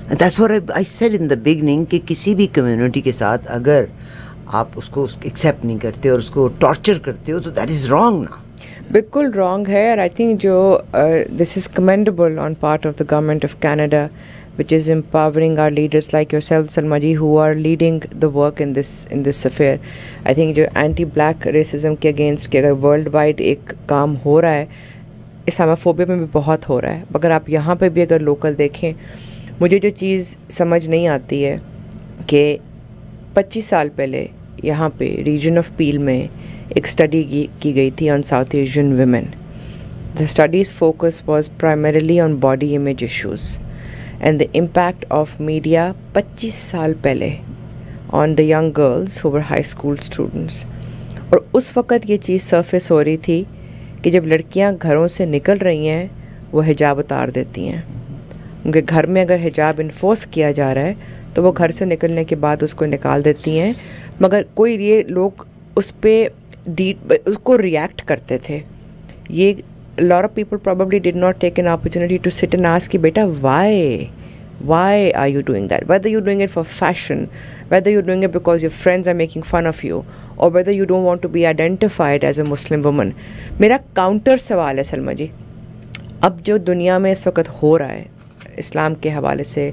And that's what I said in the beginning, कि किसी भी community के साथ अगर आप उसको accept नहीं करते और उसको torture करते हो, तो that is wrong ना. बिल्कुल wrong है. और I think this is commendable on part of the government of Canada, which is empowering our leaders like yourself, Salma ji, who are leading the work in this affair. I think जो anti-black racism के against के अगर worldwide एक काम हो रहा है, Islamophobia में भी बहुत हो रहा है. मगर आप यहाँ पे भी अगर लोकल देखें, मुझे जो चीज़ समझ नहीं आती है कि 25 साल पहले यहाँ पे रीजन ऑफ पील में एक स्टडी की गई थी on south Asian women. The studies focus was primarily on body image issues and the impact of media 25 साल पहले on the young girls who were high school students. और उस वक़्त ये चीज़ सरफेस हो रही थी कि जब लड़कियां घरों से निकल रही हैं वो हिजाब उतार देती हैं. उनके घर में अगर हिजाब इन्फोर्स किया जा रहा है तो वो घर से निकलने के बाद उसको निकाल देती हैं. मगर कोई ये लोग उस पर उसको रिएक्ट करते थे. ये a lot of people probably did not take an opportunity to sit and ask, beta, why are you doing that? Whether you're doing it for fashion, whether you're doing it because your friends are making fun of you, or whether you don't want to be identified as a Muslim woman. मेरा counter सवाल है सलमा जी, अब जो दुनिया में इस वक्त हो रहा है इस्लाम के हवाले से,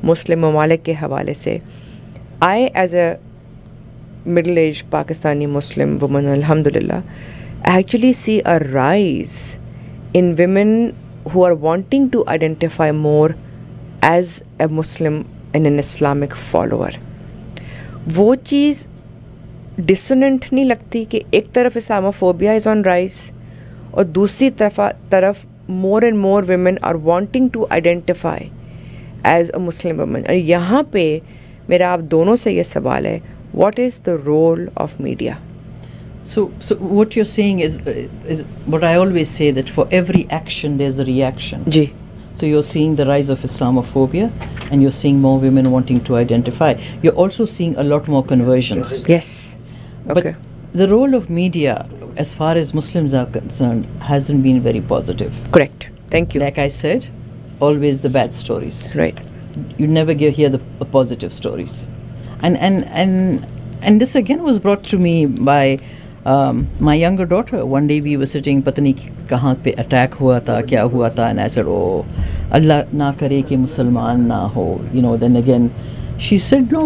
मुस्लिम ममालिक के हवाले से, I as a middle-aged Pakistani Muslim woman, alhamdulillah, I actually see a rise in women who are wanting to identify more as a Muslim and an Islamic follower. वो चीज़ डिसोनेंट नहीं लगती कि एक तरफ इस्लामोफोबिया इज़ ऑन राइज और दूसरी तरफ more and more women are wanting to identify as a Muslim woman. और यहाँ पे मेरा आप दोनों से ये सवाल है, what is the role of media? So what you're saying is what I always say, that for every action there's a reaction. जी. So you're seeing the rise of Islamophobia, and you're seeing more women wanting to identify. You're also seeing a lot more conversions. Yes. Okay. But the role of media, as far as Muslims are concerned, hasn't been very positive. Correct. Thank you. Like I said, always the bad stories. Right. You never hear the positive stories. And this again was brought to me by my younger daughter. One day we were sitting, पता नहीं कहाँ पे attack हुआ था, क्या हुआ था, and I said, oh, अल्लाह ना करे कि मुसलमान ना हो, you know. Then again she said no.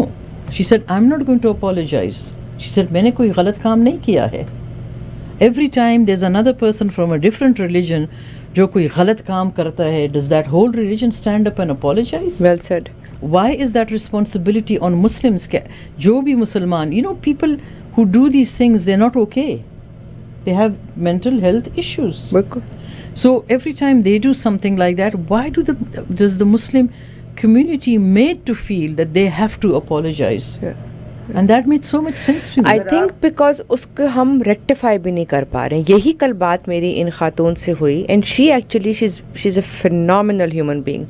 She said, I'm not going to apologize. She said, मैंने कोई गलत काम नहीं किया है. Every time there's another person from a different religion जो कोई गलत काम करता है, does that whole religion stand up and apologize? Well said. Why is that responsibility on Muslims? जो भी मुसलमान, you know, people who do these things, they're not okay. They have mental health issues. So every time they do something like that, why does the Muslim community made to feel that they have to apologize? Yeah. And that made so much sense to me. I think because उसको हम rectify भी नहीं कर पा रहे हैं. यही कल बात मेरी इन खातून से हुई, and she actually she's a phenomenal human being.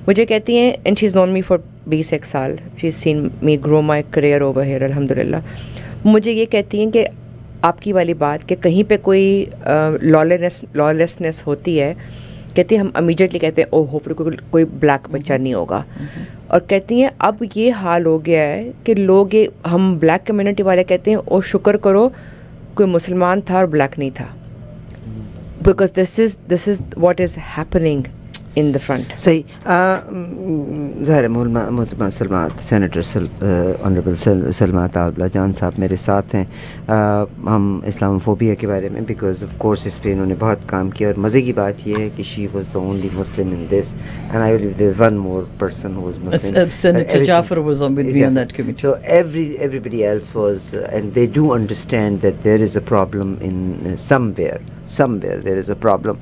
मुझे कहती हैं, and she's known me for 20 साल. She's seen me grow my career over here, अल्हम्दुलिल्लाह. मुझे ये कहती हैं कि आपकी वाली बात कि कहीं पे कोई लॉलेसनेस होती है, कहती है हम इमीडिएटली कहते हैं ओह होपफुली कोई ब्लैक बच्चा नहीं होगा. और कहती हैं अब ये हाल हो गया है कि लोग ये हम ब्लैक कम्युनिटी वाले कहते हैं ओ शुक्र करो कोई मुसलमान था और ब्लैक नहीं था, because this is what is happening in the front. सही. ज़ाहिर मोहतरमा सलमात, सेनेटर ऑनरेबल सलमात आबला जान साहब मेरे साथ हैं. हम इस्लामोफोबिया के बारे में, बिकॉज ऑफ कोर्स इस पे इन्होंने बहुत काम किया, और मज़े की बात यह है कि she was the only Muslim in this, and I believe there one more person who was Muslim. Senator Jafar was on with me on that committee. So everybody else was, and they do understand that there is a problem in somewhere there is a problem.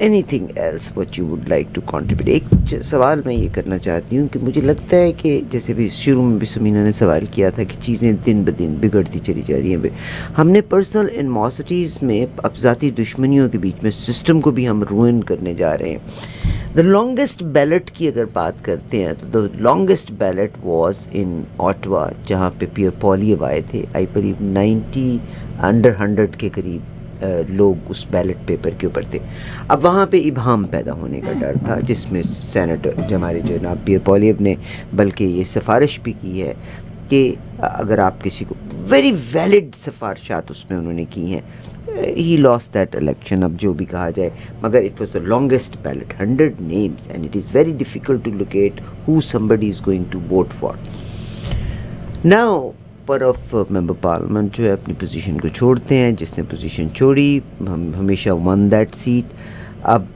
Anything else what you would like to contribute? एक सवाल मैं ये करना चाहती हूँ कि मुझे लगता है कि जैसे भी शुरू में भी सुमीना ने सवाल किया था कि चीज़ें दिन ब दिन बिगड़ती चली जा रही हैं. हमने पर्सनल एनिमोसिटीज़ में, अब ज़ाती दुश्मनियों के बीच में सिस्टम को भी हम रूइन करने जा रहे हैं. द लॉन्गेस्ट बैलेट की अगर बात करते हैं तो the longest ballot was in Ottawa, जहाँ पे पियर पोलिएव आए थे. आई बिलीव 90 अंडर 100 के करीब लोग उस बैलेट पेपर के ऊपर थे. अब वहाँ पे इबहम पैदा होने का डर था, जिसमें सेनेटर हमारे जनाब पियर पोलिएव ने बल्कि ये सिफारिश भी की है कि अगर आप किसी को, वेरी वैलिड सिफारिशात उसमें उन्होंने की हैं. ही लॉस्ट दैट इलेक्शन, अब जो भी कहा जाए, मगर it was the longest ballot, 100 names, and it is very difficult to locate who somebody is going to vote for. Now part of member parliament जो है अपनी पोजीशन को छोड़ते हैं. जिसने पोजीशन छोड़ी हम हमेशा वन दैट सीट. अब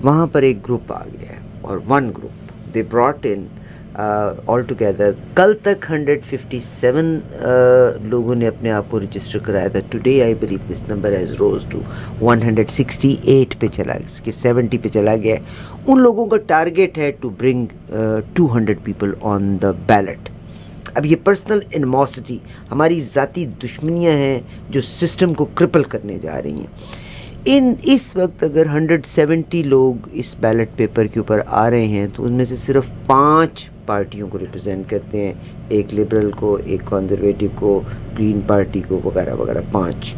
वहाँ पर एक ग्रुप आ गया है, और one group they brought in all together. कल तक 157 लोगों ने अपने आप को रजिस्टर कराया था. Today I believe this number has rose to 168 पे चला, इसके 70 पे चला गया है. उन लोगों का टारगेट है to bring 200 people on the ballot. अब ये पर्सनल एनिमोसिटी, हमारी ज़ाती दुश्मनियाँ हैं जो सिस्टम को क्रिपल करने जा रही हैं. इस वक्त अगर 170 लोग इस बैलेट पेपर के ऊपर आ रहे हैं तो उनमें से सिर्फ 5 पार्टियों को रिप्रेजेंट करते हैं. एक लिबरल को, एक कंजर्वेटिव को, ग्रीन पार्टी को, वगैरह वगैरह 5,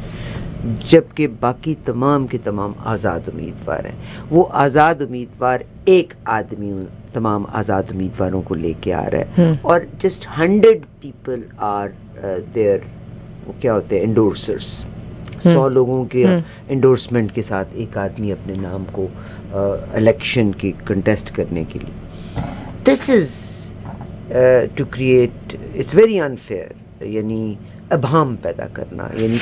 जबकि बाकी तमाम के तमाम आज़ाद उम्मीदवार हैं. वो आज़ाद उम्मीदवार एक आदमी तमाम आज़ाद उम्मीदवारों को लेके आ रहा है, और जस्ट 100 पीपल आर देयर. वो क्या होते हैं, एंडोर्सर्स. 100 लोगों के एंडोर्समेंट के साथ एक आदमी अपने नाम को इलेक्शन की कंटेस्ट करने के लिए. This is to create, it's very unfair, यानी अभाम पैदा करना, यानी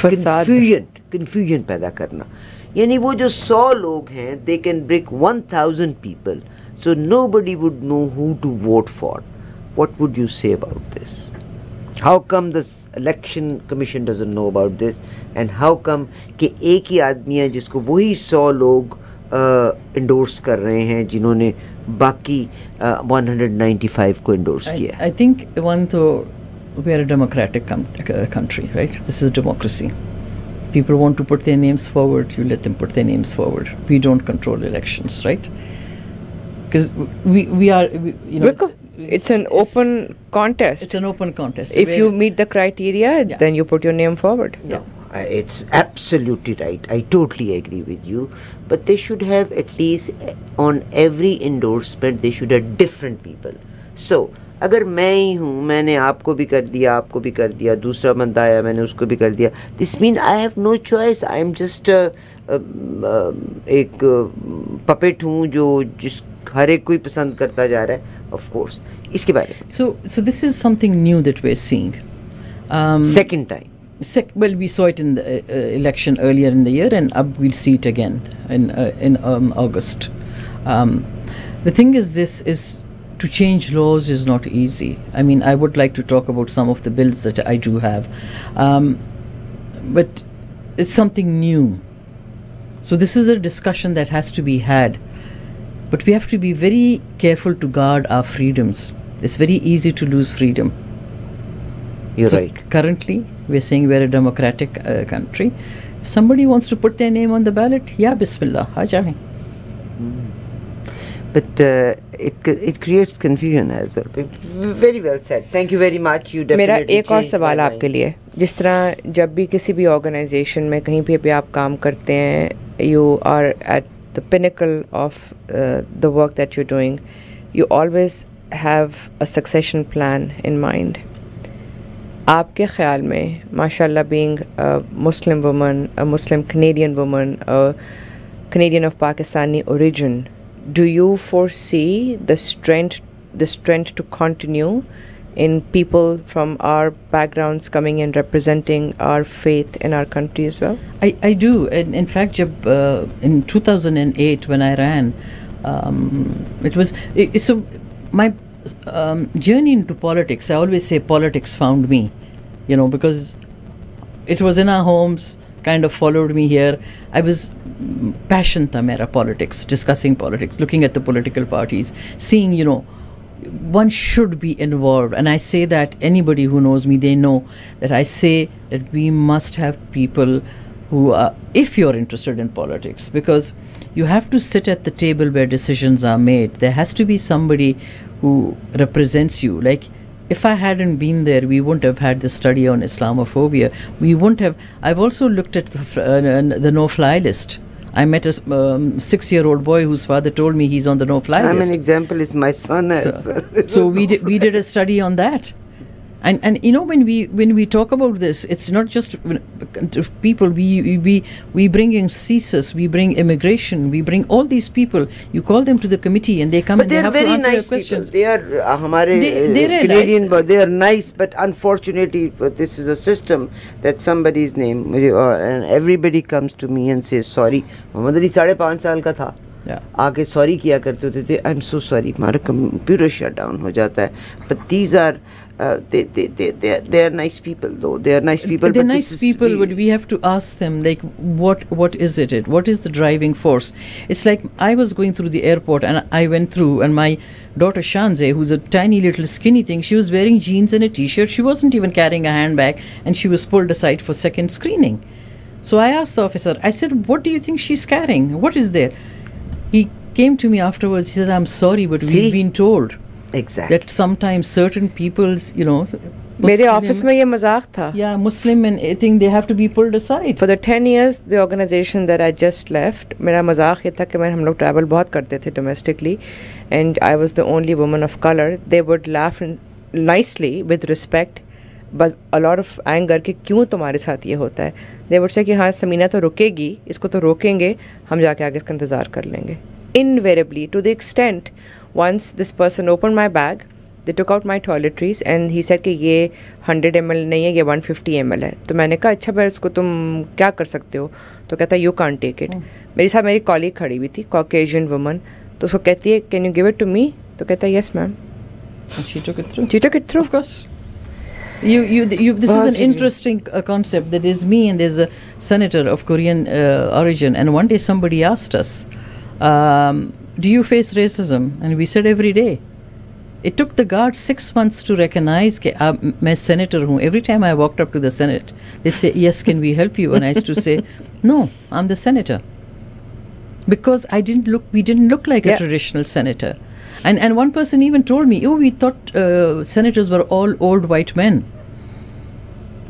कन्फ्यूजन पैदा करना. यानी वो जो 100 लोग हैं, they can break 1000 people, so nobody would know who to vote for. What would you say about this? How come the election commission doesn't know about this, and how come कि एक ही आदमी है जिसको वही 100 लोग इंडोर्स कर रहे हैं जिन्होंने बाकी 195 को इंडोर्स किया? I think one, though, we are a democratic country, right? This is democracy. People want to put their names forward, you let them put their names forward. We don't control elections, right? Because we are, you know, it's an open contest. It's an open contest. If you meet the criteria, then you put your name forward. Yeah. It's absolutely right. I totally agree with you. But they should have at least on every endorsement, they should have different people. So, अगर मैं ही हूँ, मैंने आपको भी कर दिया, आपको भी कर दिया, दूसरा बंदा आया, मैंने उसको भी कर दिया. This means I have no choice. I am just एक puppet हूँ जो जिस हर एक कोई पसंद करता जा रहा है. Of course. इसके बारे में. So this is something new that we're seeing. Second time. Well, we saw it in the election earlier in the year, and we'll see it again in August. The thing is, this is to change laws is not easy. I mean, I would like to talk about some of the bills that I do have, but it's something new. So this is a discussion that has to be had, but we have to be very careful to guard our freedoms. It's very easy to lose freedom. You're right. Currently, we're saying we're a democratic country. If somebody wants to put their name on the ballot, yeah, Bismillah, aa jaye. But it creates confusion as well. Very well said. Thank you very much. You definitely. मेरा एक और सवाल आपके लिए. जिस तरह जब भी किसी भी ऑर्गेनाइजेशन में कहीं पे भी आप काम करते हैं, you are at the pinnacle of the work that you're doing. You always have a succession plan in mind. आपके ख्याल में, माशाल्लाह, being a Muslim woman, a Muslim Canadian woman, a Canadian of Pakistani origin, do you foresee the strength to continue in people from our backgrounds coming and representing our faith in our country as well? I do. And in fact, in 2008 when I ran, so my journey into politics, I always say politics found me, you know, because it was in our homes, kind of followed me here. I was passion tha mera politics, discussing politics, looking at the political parties, seeing, you know, one should be involved. And I say that anybody who knows me, they know that I say that we must have people who are, if you're interested in politics, because you have to sit at the table where decisions are made. There has to be somebody who represents you. Like, if I hadn't been there, we wouldn't have had this study on Islamophobia. We wouldn't have. I've also looked at the no-fly list. I met a 6-year-old boy whose father told me he's on the no-fly list. I'm an example. Is my son as well. So we did a study on that. And you know, when we talk about this, it's not just people. We bring in CSIS, we bring immigration, we bring all these people. You call them to the committee, and they come, and they have to answer your questions. They are Canadian, but they are nice. But unfortunately, this is a system that somebody's name, and everybody comes to me and says sorry. Mohammed Ali 5.5 साल का था. आके sorry किया करते होते थे. I am so sorry, हमारा computer shut down हो जाता है. But these are they are nice people, though. They are nice people. They're nice people, but we have to ask them, like, what is it? What is the driving force? It's like I was going through the airport, and I went through, and my daughter Shanze, who's a tiny little skinny thing, she was wearing jeans and a t-shirt. She wasn't even carrying a handbag, and she was pulled aside for second screening. So I asked the officer, I said, what do you think she's carrying? What is there? He came to me afterwards. He said, I'm sorry, but we've been told that sometimes certain people's, you know, मेरे office में ये मजाक था. Yeah, Muslim, and I think they have to be pulled aside. For the 10 years, the organization that I just left, मेरा मजाक ये था कि हम लोग travel बहुत करते थे domestically, and I was the only woman of color. They would laugh nicely with respect, but a lot of anger कि क्यों तुम्हारे साथ ये होता है. They would say कि हाँ समीना तो रुकेगी, इसको तो रोकेंगे, हम जाके आगे इसका इंतज़ार कर लेंगे. Invariably, to the extent, once this person opened my bag, they took out my toiletries and he said कि ये 100 ml नहीं है, ये 150 ml है. तो मैंने कहा अच्छा, पर इसको तुम क्या कर सकते हो? तो कहता you can't take it. मेरे साथ मेरी कॉलीग खड़ी हुई थी, Caucasian woman. तो उसको कहती है can you give it to me? तो कहता yes ma'am. And she took it through. She took it through. Of course. This is an interesting concept. That is me and there's a senator of Korean origin, and one day somebody asked us, "Do you face racism?" And we said every day. It took the guards 6 months to recognize that I'm senator. Every time I walked up to the Senate, they'd say, "Yes, can we help you?" And I used to say, "No, I'm the senator," because we didn't look like a traditional senator. And one person even told me, "Oh, we thought senators were all old white men."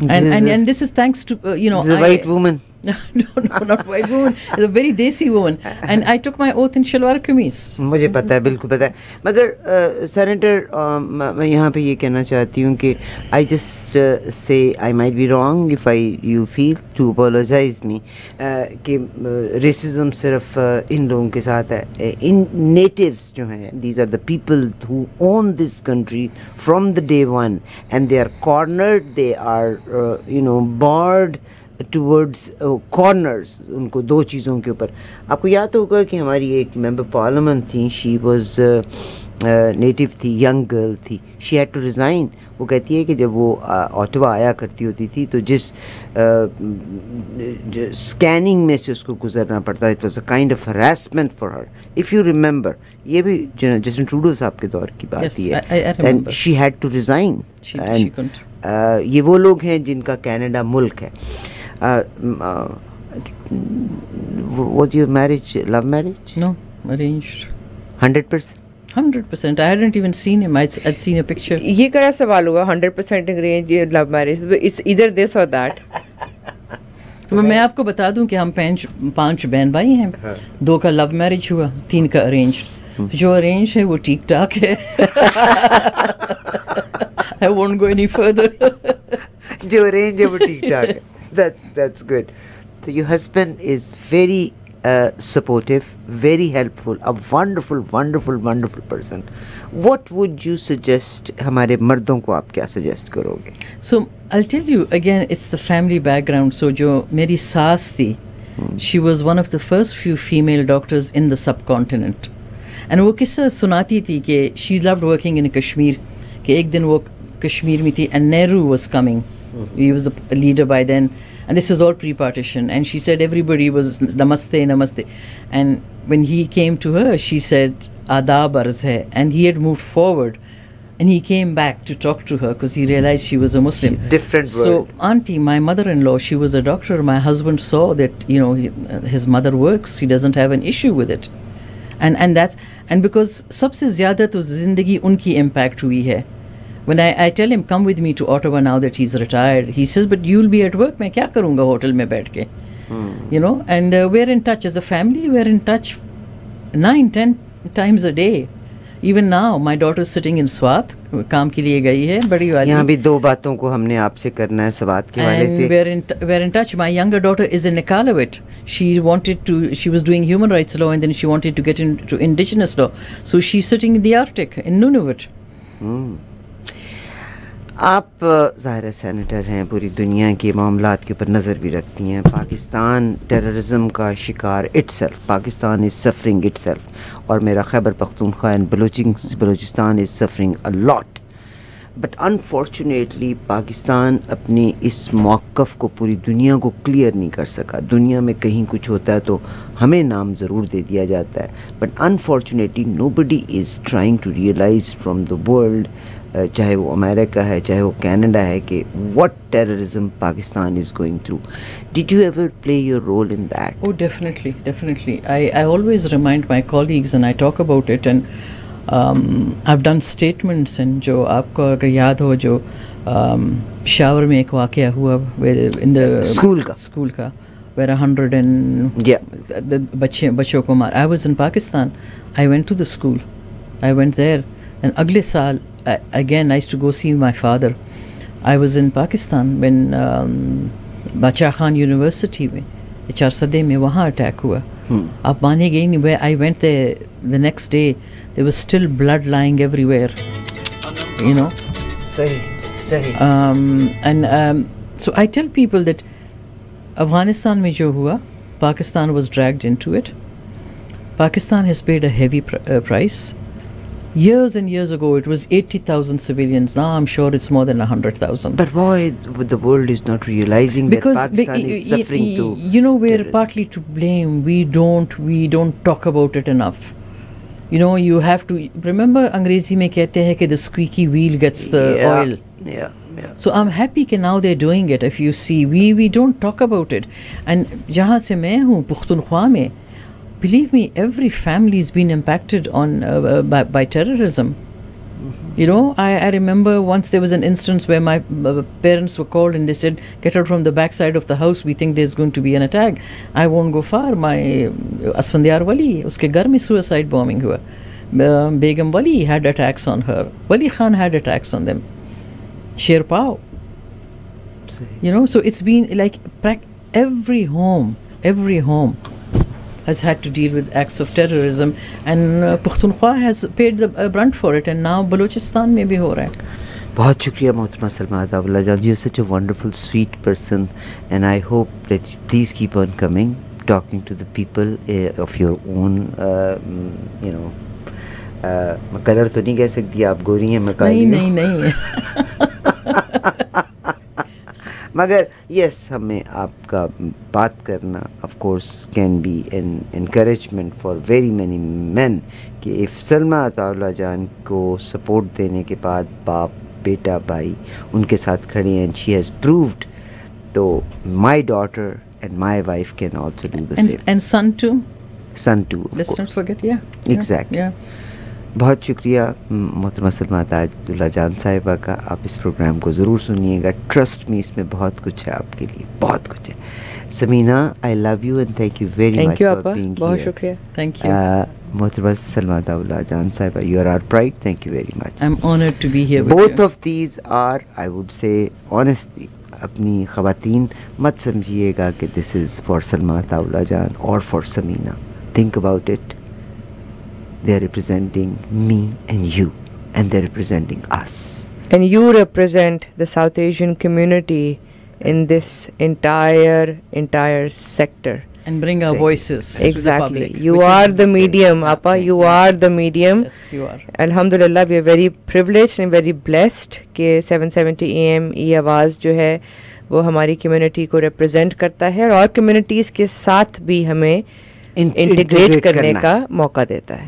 And this is thanks to the white woman. No, not white woman. It's a very desi woman. And I took my oath in salwar कमीज. मुझे पता है, बिल्कुल पता है. मगर senator, मैं यहाँ पे ये कहना चाहती हूँ कि I just say I might be wrong if you feel to apologize me कि racism सिर्फ इन लोगों के साथ है. इन natives जो हैं, these are the people who own this country from the day one, and they are cornered, they are barred towards corners. उनको दो चीज़ों के ऊपर. आपको याद होगा कि हमारी एक मेंबर पार्लियामेंट थी, शी वाज नेटिव थी, यंग गर्ल थी, शी हैड टू रिज़ाइन. वो कहती है कि जब वो ऑटवा आया करती होती थी तो जिस स्कैनिंग में से उसको गुजरना पड़ता, it was a kind of harassment for her. If you remember, ये भी जस्टिन ट्रूडो साहब के दौर की बात ही है. And she had to resign. And ये वो लोग हैं जिनका कनाडा मुल्क है. Was your marriage love marriage? No, arranged. 100%? 100%. I hadn't even seen him. I'd seen a picture. ये क्या सवाल हुआ? 100% arranged love marriage? It's either this or that. तो मैं आपको बता दूं कि हम 5 बहन भाई हैं. 2 का लव मैरिज हुआ, 3 का अरेंज. जो अरेंज है वो ठीक ठाक है. I won't go any further. जो अरेंज है वो ठीक ठाक है. That's good. So your husband is very supportive, very helpful, a wonderful person. What would you suggest? हमारे मर्दों को आप क्या suggest करोगे? So I'll tell you again, it's the family background. So जो मेरी सास थी, she was one of the first few female doctors in the subcontinent. And वो किस्सा सुनाती थी कि she loved working in Kashmir. कि एक दिन वो कश्मीर में थी and Nehru was coming. He was a leader by then, and this is all pre-partition, and she said everybody was namaste, and when he came to her she said adab arz hai, and he had moved forward and he came back to talk to her because he realized she was a Muslim. Different word. So auntie, my mother-in-law, she was a doctor. My husband saw that his mother works, he doesn't have an issue with it, and because सबसे ज़्यादा तो ज़िंदगी उनकी impact हुई है. When I tell him, come with me to Ottawa now that he's retired, he says, but you'll be at work, मैं क्या करूँगा होटल में बैठ के? And we're in touch as a family, we're in touch 9-10 times a day. Even now, my daughter is sitting in Swat, काम के लिए गई है, बड़ी वाली. यहाँ भी 2 बातों को हमने आपसे करना है स्वात के वाले से. And we're in touch. My younger daughter is in Iqaluit. She was doing human rights law, and then she wanted to get into indigenous law. So she's sitting in the Arctic, in Nunavut. आप ज़ाहिर senator हैं, पूरी दुनिया के मामलात के ऊपर नज़र भी रखती हैं. पाकिस्तान टेररिज्म का शिकार itself, Pakistan is suffering itself, और मेरा Khyber Pakhtunkhwa and Balochistan is suffering a lot. But unfortunately Pakistan अपने इस मौक़िफ़ को पूरी दुनिया को क्लियर नहीं कर सका. दुनिया में कहीं कुछ होता है तो हमें नाम ज़रूर दे दिया जाता है, but unfortunately nobody is trying to realise from the world, चाहे वो अमेरिका है, चाहे वो कनाडा है, कि what terrorism Pakistan is going through. Did you ever play your role in that? Oh, definitely. I always remind my colleagues and I talk about it, and I've done statements, and जो आपको अगर याद हो, जो पेशावर में एक वाक़या हुआ in the स्कूल का where 100 and बच्चों को मार. I was in Pakistan. I went to the school. I went there, and अगले साल again I used to go see my father. I was in Pakistan when Bacha Khan University में 4 में वहाँ attack हुआ. आप मानेंगे नहीं, where I went there the next day, there was still blood lying everywhere. सही. And so I tell people that Afghanistan में जो हुआ, Pakistan was dragged into it. Pakistan has paid a heavy price. Years and years ago, it was 80,000 civilians. Now I'm sure it's more than 100,000. But why the world is not realizing Because that Pakistan is suffering too? You know, we're partly to blame. We don't talk about it enough. You know, you have to remember. अंग्रेजी में कहते हैं कि the squeaky wheel gets the oil. Yeah. So I'm happy that now they're doing it. If you see, we don't talk about it. And जहाँ से मैं हूँ पुख्तनख्वा में, believe me, every family's been impacted on by terrorism. You know, I remember once there was an instance where my parents were called and they said, get out from the back side of the house, we think there's going to be an attack. I won't go far. My Asfandiar Wali, uske ghar mein suicide bombing hua. Begum Wali had attacks on her. Wali Khan had attacks on them. Sher Pao. You know, so it's been like every home has had to deal with acts of terrorism, and Pukhtunkhwa has paid the brunt for it, and now Balochistan में भी हो रहा है. बहुत शुक्रिया मोहतरमा सलमा अताउल्लाह जान. You're such a wonderful, sweet person, and I hope that please keep on coming, talking to the people of your own, you know. मैं कलर तो नहीं कह सकती, आप गोरी हैं, मैं काली हूँ. नहीं. मगर यस, हमें आपका बात करना of course can be N encouragement for very many man कि इफ़ सलमा अताउल्लाह जान को सपोर्ट देने के बाद बाप, बेटा, भाई उनके साथ खड़े हैं, शी हैज़ प्रूव्ड, तो my daughter and my wife can also do the same. And son too let's not forget. या एग्जैक्टली. बहुत शुक्रिया मोहतरमा सलमा अताउल्लाह जान साहिबा का. आप इस प्रोग्राम को ज़रूर सुनिएगा. ट्रस्ट मी, इसमें बहुत कुछ है आपके लिए, बहुत कुछ है. Samina, I love you and thank you very much for being here. बहुत शुक्रिया. थैंक यू मोहतरमा सलमा अताउल्लाह जान साहिबा. You are our pride. Thank you very much. I am honoured to be here with both of these are, I would say honestly, अपनी ख़वातीन मत समझिएगा कि this is for Salma Ataullah Jan और for Samina. Think about it. They are representing me and you, and they're representing us. And you represent the South Asian community in this entire sector. And bring our voices to the Exactly. public. You are the medium, Appa. You are the medium. Yes, you are. Alhamdulillah, we are very privileged and very blessed कि 770 AM e-आवाज़ जो है वो हमारी community को represent करता है और communities के साथ भी हमें इंटीग्रेट करने का मौका देता है.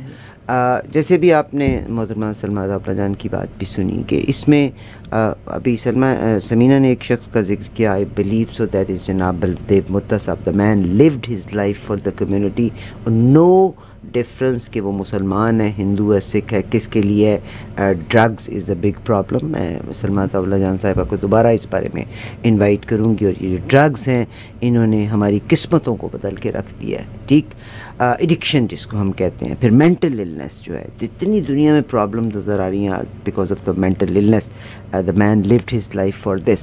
जैसे भी आपने मोहतरमा सलमा अताउल्लाह जान की बात भी सुनी कि इसमें अभी समीना ने एक शख्स का जिक्र किया. I believe so that is जनाब बलदेव मुत्तसब. The man lived his life for the community. No difference कि वो मुसलमान है, हिंदू है, सिख है, किसके लिए drugs is a big problem. मैं सलमा अताउल्लाह जान साहिबा को दोबारा इस बारे में इनवाइट करूँगी. और ये जो ड्रग्स हैं, इन्होंने हमारी किस्मतों को बदल के रख दिया है. ठीक, एडिक्शन जिसको हम कहते हैं, फिर मेंटल इलनेस जो है, जितनी दुनिया में प्रॉब्लम नज़र आ रही हैं आज because of the mental illness. The man lived his life for this.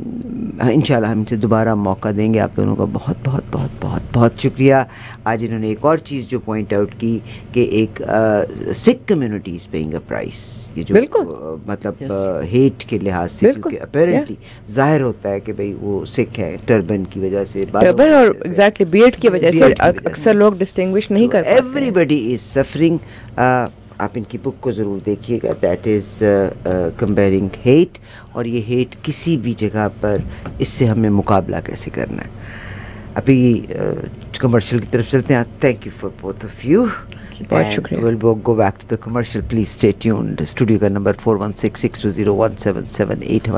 इंशाल्लाह हम इनसे दोबारा मौका देंगे. आप दोनों का बहुत बहुत बहुत बहुत बहुत शुक्रिया. आज इन्होंने एक और चीज़ जो पॉइंट आउट की कि एक Sikh community is paying a price. ये जो मतलब हेट के लिहाज से, क्योंकि अपेरेंटली जाहिर होता है कि भाई वो सिख है टर्बन की वजह से, टर्बन और एग्जैक्टली बियर्ड की वजह से अक्सर लोग डिस्टिंग्विश नहीं कर पाते. Everybody is suffering. आप इनकी बुक को ज़रूर देखिएगा. That is comparing hate. और ये हेट किसी भी जगह पर, इससे हमें मुकाबला कैसे करना है. अभी कमर्शियल की तरफ चलते हैं. Thank you for both of you. बहुत शुक्रिया. We'll go back to the commercial. Please stay tuned. Studio का नंबर 4166201778.